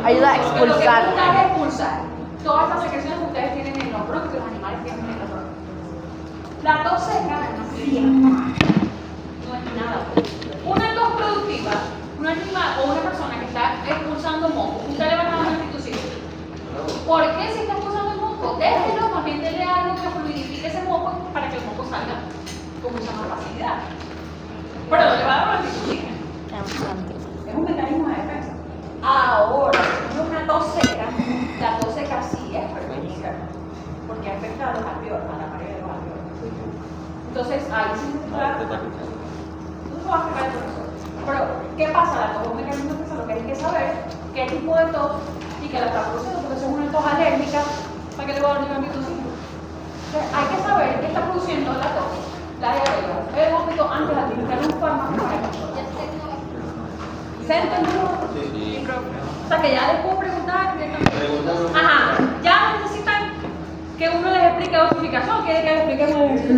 A: ayuda a expulsar.
B: Lo que busca es expulsar todas estas secreciones que ustedes tienen en los bronquios, los animales tienen en los bronquios. La tos seca no es nada. Una tos productiva, un animal o una persona que está expulsando moco, usted le va a dar una institución. ¿Por qué si está expulsando el moco? Déjelo, más bien denle algo que fluidifique ese moco para que el moco salga con mucha más facilidad. Pero no le va a dar una antitusígeno. Es un mecanismo de defensa. Ahora, si es una tos seca, la tos seca sí es perjudicial, porque afecta a los alveolos, a la pared de los alveolos. Entonces, ahí sí se va a afectar. Eso va a afectar al profesor. Pero, ¿qué pasa? La tos es un mecanismo de defensa, lo que hay que saber qué tipo de tos y que la está produciendo, porque si es una tos alérgica, ¿para qué le va a dar un antitusígeno? Entonces, hay que saber qué está produciendo la tos. La diarrea, el vómito antes de administrar un fármaco para controlar. ¿Se entendió? Sí. O sea que ya les puedo preguntar directamente. Ajá, ya necesitan que uno les explique codificación, ¿quiere que le expliquemos?